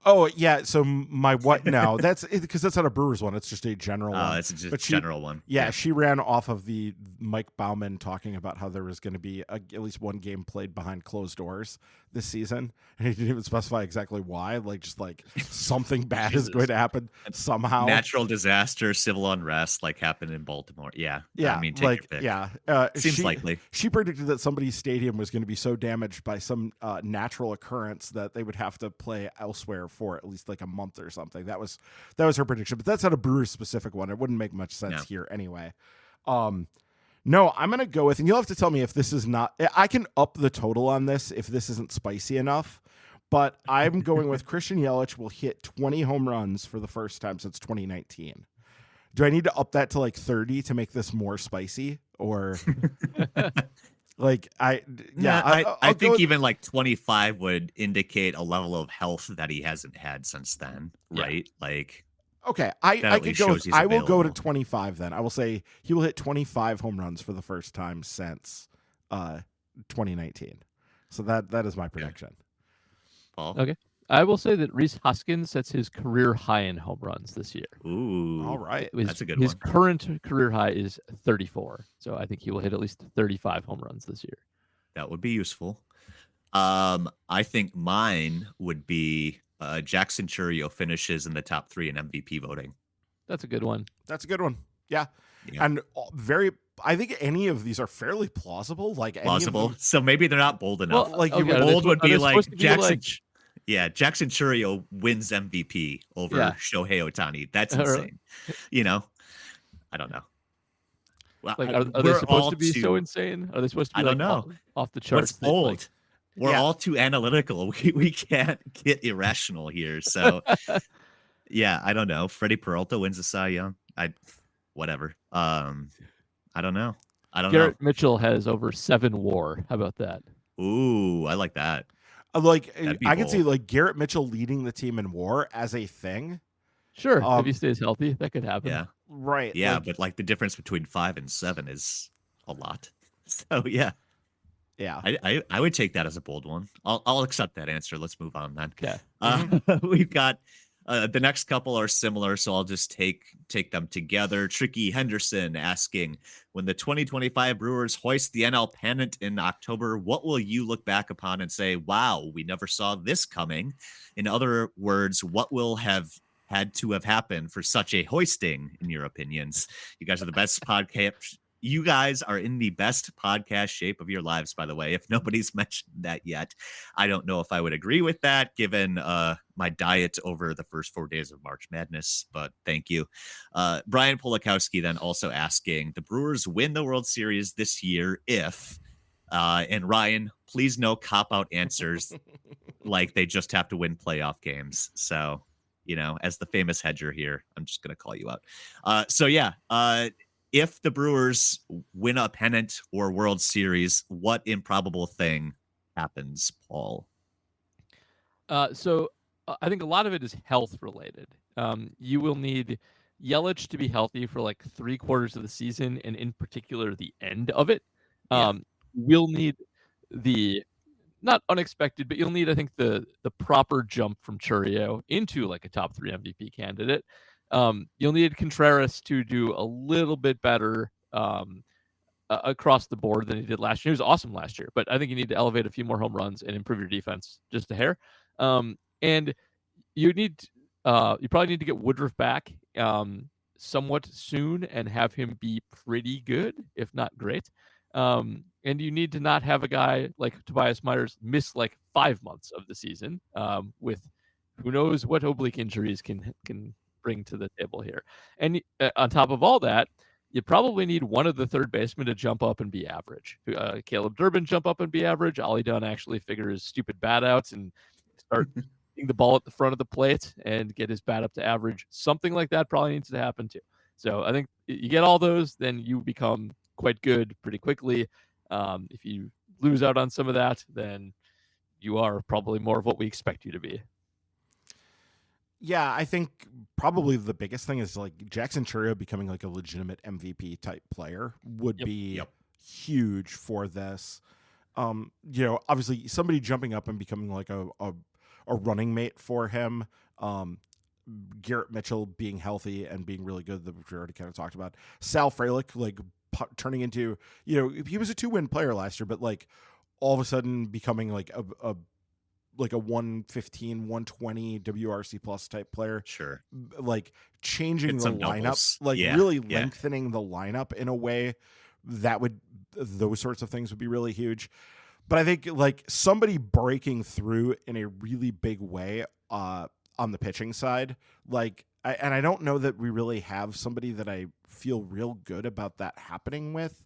Oh, yeah. So my what now? That's because that's not a Brewers one. It's just a general one. It's just a general one. Yeah, she ran off of the Mike Bauman talking about how there was going to be at least one game played behind closed doors this season. And he didn't even specify exactly why. Just something bad is going to happen somehow. Natural disaster, civil unrest happened in Baltimore. Yeah. Yeah. I mean, take your pick. Yeah. Seems likely. She predicted that somebody's stadium was going to be so damaged by some natural occurrence that they would have to play elsewhere for at least a month or something. That was her prediction, but that's not a Brewers specific one. It wouldn't make much sense here anyway. No, I'm going to go with, and you'll have to tell me if this is not, I can up the total on this if this isn't spicy enough, but I'm going with Christian Yelich will hit 20 home runs for the first time since 2019. Do I need to up that to 30 to make this more spicy, or I think even 25 would indicate a level of health that he hasn't had since then, right? Okay, I could go. I will go to 25 then. I will say he will hit 25 home runs for the first time since 2019. So that is my prediction. Paul? Okay. I will say that Rhys Hoskins sets his career high in home runs this year. Ooh. All right. That's a good one. His current career high is 34. So I think he will hit at least 35 home runs this year. That would be useful. I think mine would be Jackson Churio finishes in the top 3 in MVP voting. That's a good one. That's a good one. Yeah. And I think any of these are fairly plausible. Plausible. So maybe they're not bold enough. Well, bold would be Jackson. Jackson Churio wins MVP over Shohei Ohtani. That's insane. I don't know. Well, are they supposed to be so insane? Are they supposed to be I don't know. Off the charts? What's bold? We're all too analytical. We can't get irrational here. So, I don't know. Freddie Peralta wins the Cy Young. Whatever. I don't know. Garrett Mitchell has over 7 WAR. How about that? Ooh, I like that. I can see Garrett Mitchell leading the team in WAR as a thing. Sure, if he stays healthy, that could happen. Yeah, right. Yeah, but the difference between 5 and 7 is a lot. So yeah. I would take that as a bold one. I'll accept that answer. Let's move on then. Okay. We've got the next couple are similar, so I'll just take them together. Tricky Henderson asking, when the 2025 Brewers hoist the NL pennant in October, what will you look back upon and say, wow, we never saw this coming? In other words, what will have had to have happened for such a hoisting, in your opinions? You guys are the best podcast. You guys are in the best podcast shape of your lives, by the way, if nobody's mentioned that yet. I don't know if I would agree with that, given my diet over the first 4 days of March Madness, but thank you. Brian Polakowski then also asking, the Brewers win the World Series this year if, and Ryan, please no cop-out answers like they just have to win playoff games. So, as the famous hedger here, I'm just going to call you out. If the Brewers win a pennant or World Series, what improbable thing happens, Paul? So I think a lot of it is health related. You will need Yelich to be healthy for like 3/4 of the season, and in particular the end of it. We'll need the not unexpected, but you'll need, I think, the proper jump from Churio into like a top 3 MVP candidate. You'll need Contreras to do a little bit better across the board than he did last year. He was awesome last year, but I think you need to elevate a few more home runs and improve your defense just a hair. And you probably need to get Woodruff back somewhat soon and have him be pretty good, if not great. And you need to not have a guy like Tobias Myers miss like 5 months of the season with who knows what oblique injuries can bring to the table here. And on top of all that, you probably need one of the third basemen to jump up and be average. Caleb Durbin jump up and be average. Ollie Dunn actually figure his stupid bat outs and start hitting the ball at the front of the plate and get his bat up to average. Something like that probably needs to happen too. So I think you get all those, then you become quite good pretty quickly. If you lose out on some of that, then you are probably more of what we expect you to be. Yeah, I think probably the biggest thing is like Jackson Churio becoming like a legitimate MVP type player would be huge for this. Obviously somebody jumping up and becoming like a running mate for him. Garrett Mitchell being healthy and being really good that we already kind of talked about. Sal Frelick like turning into, he was a 2-win player last year, but like all of a sudden becoming like a 115, 120 WRC plus type player. Sure. Like changing the lineup, doubles. Really lengthening the lineup in a way those sorts of things would be really huge. But I think like somebody breaking through in a really big way on the pitching side, I don't know that we really have somebody that I feel real good about that happening with.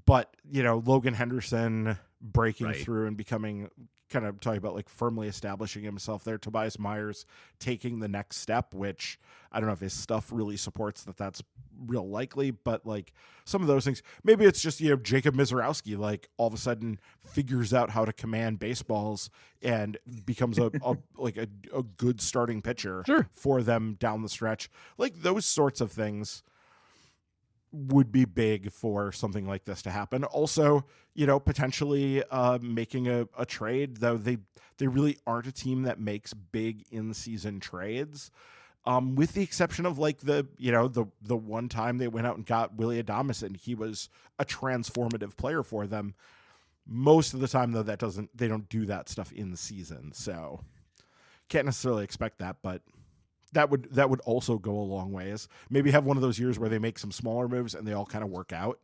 But, Logan Henderson breaking through and becoming kind of talking about like firmly establishing himself there. Tobias Myers taking the next step, which I don't know if his stuff really supports that's real likely, but like some of those things, maybe it's just, Jacob Mizorowski, like all of a sudden figures out how to command baseballs and becomes a good starting pitcher for them down the stretch. Like those sorts of things would be big for something like this to happen. Also, potentially making a trade, though they really aren't a team that makes big in-season trades. With the exception of like the one time they went out and got Willy Adames and he was a transformative player for them. Most of the time though, they don't do that stuff in the season. So can't necessarily expect that, but that would also go a long ways. Maybe have one of those years where they make some smaller moves and they all kind of work out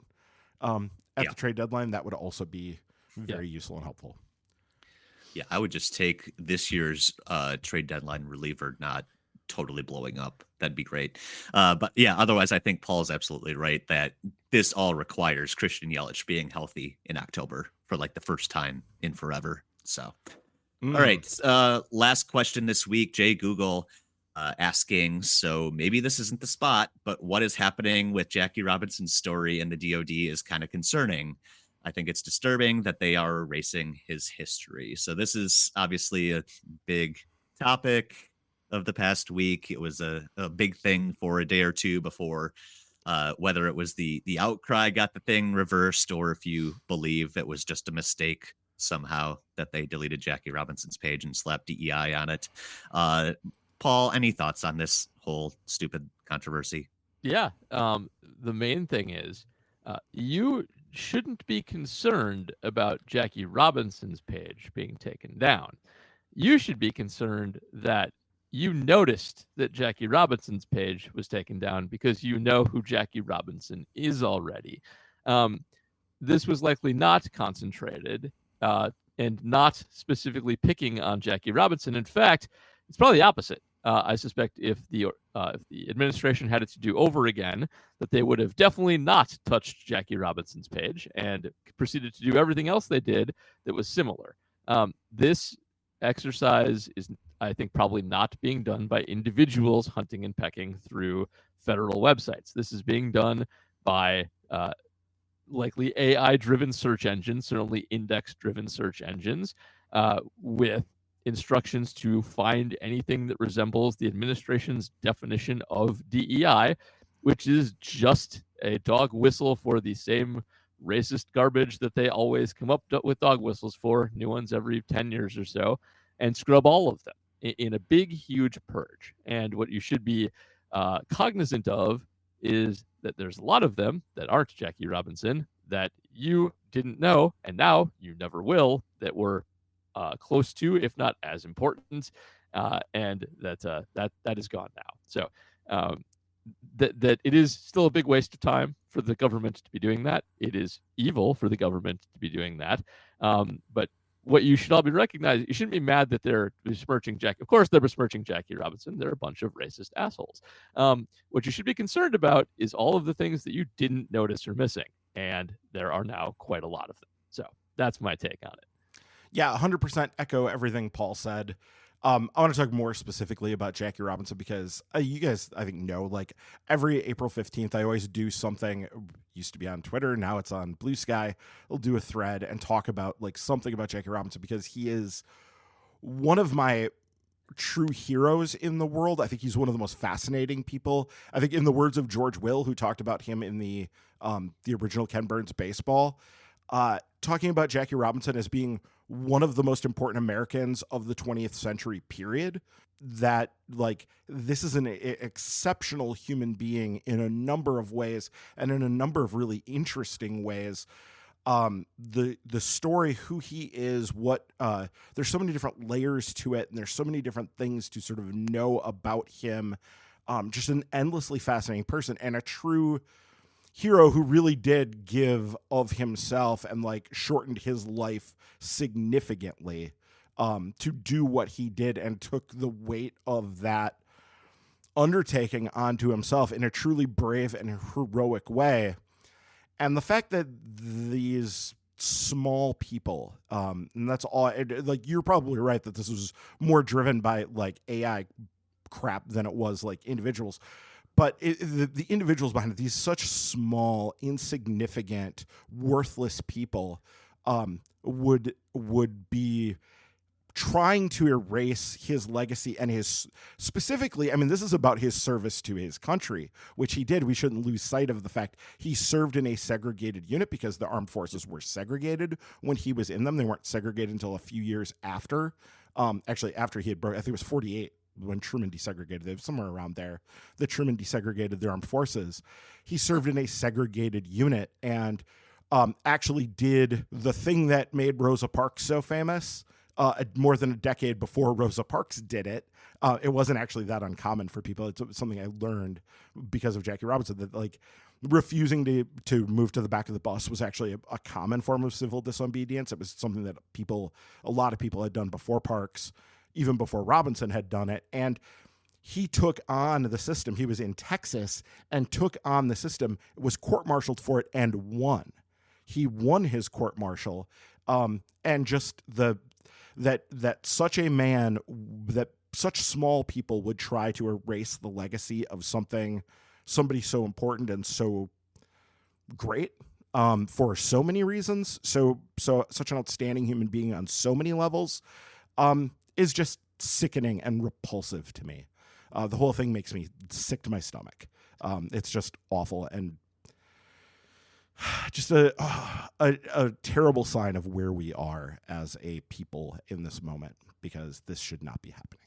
at the trade deadline. That would also be very useful and helpful. Yeah, I would just take this year's trade deadline reliever not totally blowing up. That'd be great. But yeah, otherwise, I think Paul's absolutely right that this all requires Christian Yelich being healthy in October for like the first time in forever. So, all right. Last question this week, Jay Google asking, so maybe this isn't the spot, but what is happening with Jackie Robinson's story in the DoD is kind of concerning. I think it's disturbing that they are erasing his history. So this is obviously a big topic of the past week. It was a big thing for a day or two before, whether it was the outcry got the thing reversed or if you believe it was just a mistake somehow that they deleted Jackie Robinson's page and slapped DEI on it. Paul, any thoughts on this whole stupid controversy? Yeah. The main thing is you shouldn't be concerned about Jackie Robinson's page being taken down. You should be concerned that you noticed that Jackie Robinson's page was taken down because you know who Jackie Robinson is already. This was likely not concentrated and not specifically picking on Jackie Robinson. In fact, it's probably the opposite. I suspect if the administration had it to do over again, that they would have definitely not touched Jackie Robinson's page and proceeded to do everything else they did that was similar. This exercise is, I think, probably not being done by individuals hunting and pecking through federal websites. This is being done by likely AI-driven search engines, certainly index-driven search engines, with instructions to find anything that resembles the administration's definition of DEI, which is just a dog whistle for the same racist garbage that they always come up with dog whistles for, new ones every 10 years or so, and scrub all of them in a big, huge purge. And what you should be cognizant of is that there's a lot of them that aren't Jackie Robinson that you didn't know, and now you never will, that were close to, if not as important, and that is gone now. So that it is still a big waste of time for the government to be doing that. It is evil for the government to be doing that. But what you should all be recognizing, you shouldn't be mad that they're besmirching Jackie. Of course, they're besmirching Jackie Robinson. They're a bunch of racist assholes. What you should be concerned about is all of the things that you didn't notice are missing, and there are now quite a lot of them. So that's my take on it. Yeah, 100% echo everything Paul said. I want to talk more specifically about Jackie Robinson because you guys, I think, know, like every April 15th, I always do something. Used to be on Twitter, now it's on Blue Sky. I'll do a thread and talk about like something about Jackie Robinson because he is one of my true heroes in the world. I think he's one of the most fascinating people. I think, in the words of George Will, who talked about him in the original Ken Burns Baseball, talking about Jackie Robinson as being one of the most important Americans of the 20th century period, that like this is an exceptional human being in a number of ways and in a number of really interesting ways. The story, who he is, what there's so many different layers to it, and there's so many different things to sort of know about him. Just an endlessly fascinating person and a true hero who really did give of himself and like shortened his life significantly to do what he did, and took the weight of that undertaking onto himself in a truly brave and heroic way. And the fact that these small people, and that's all, like, you're probably right that this was more driven by like AI crap than it was like individuals. But the individuals behind it, these such small, insignificant, worthless people, would be trying to erase his legacy and his, specifically, I mean, this is about his service to his country, which he did. We shouldn't lose sight of the fact he served in a segregated unit because the armed forces were segregated when he was in them. They weren't segregated until a few years after. Actually, after he had broke, I think it was 48. When Truman desegregated, they were somewhere around there, that Truman desegregated the armed forces. He served in a segregated unit and actually did the thing that made Rosa Parks so famous more than a decade before Rosa Parks did it. It wasn't actually that uncommon for people. It's something I learned because of Jackie Robinson, that like refusing to move to the back of the bus was actually a common form of civil disobedience. It was something that a lot of people had done before Parks, even before Robinson had done it. And he took on the system. He was in Texas and took on the system, was court-martialed for it, and won. He won his court-martial. And just that such a man, that such small people would try to erase the legacy of somebody so important and so great, for so many reasons. So such an outstanding human being on so many levels, is just sickening and repulsive to me. The whole thing makes me sick to my stomach. It's just awful and just a terrible sign of where we are as a people in this moment, because this should not be happening.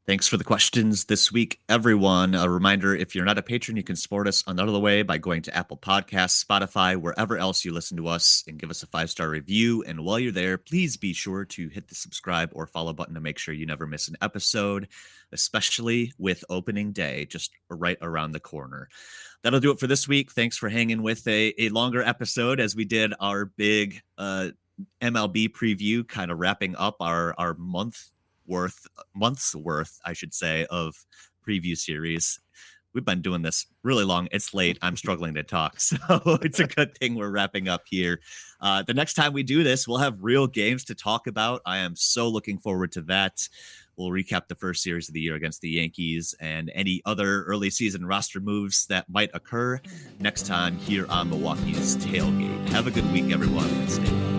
Thanks for the questions this week, everyone. A reminder, if you're not a patron, you can support us another way by going to Apple Podcasts, Spotify, wherever else you listen to us, and give us a 5-star review. And while you're there, please be sure to hit the subscribe or follow button to make sure you never miss an episode, especially with opening day just right around the corner. That'll do it for this week. Thanks for hanging with a longer episode as we did our big MLB preview, kind of wrapping up our month's worth, I should say, of preview series. We've been doing this really long. It's late. I'm struggling to talk. So it's a good thing we're wrapping up here. The next time we do this, we'll have real games to talk about. I am so looking forward to that. We'll recap the first series of the year against the Yankees and any other early season roster moves that might occur next time here on Milwaukee's Tailgate. Have a good week, everyone, and stay well.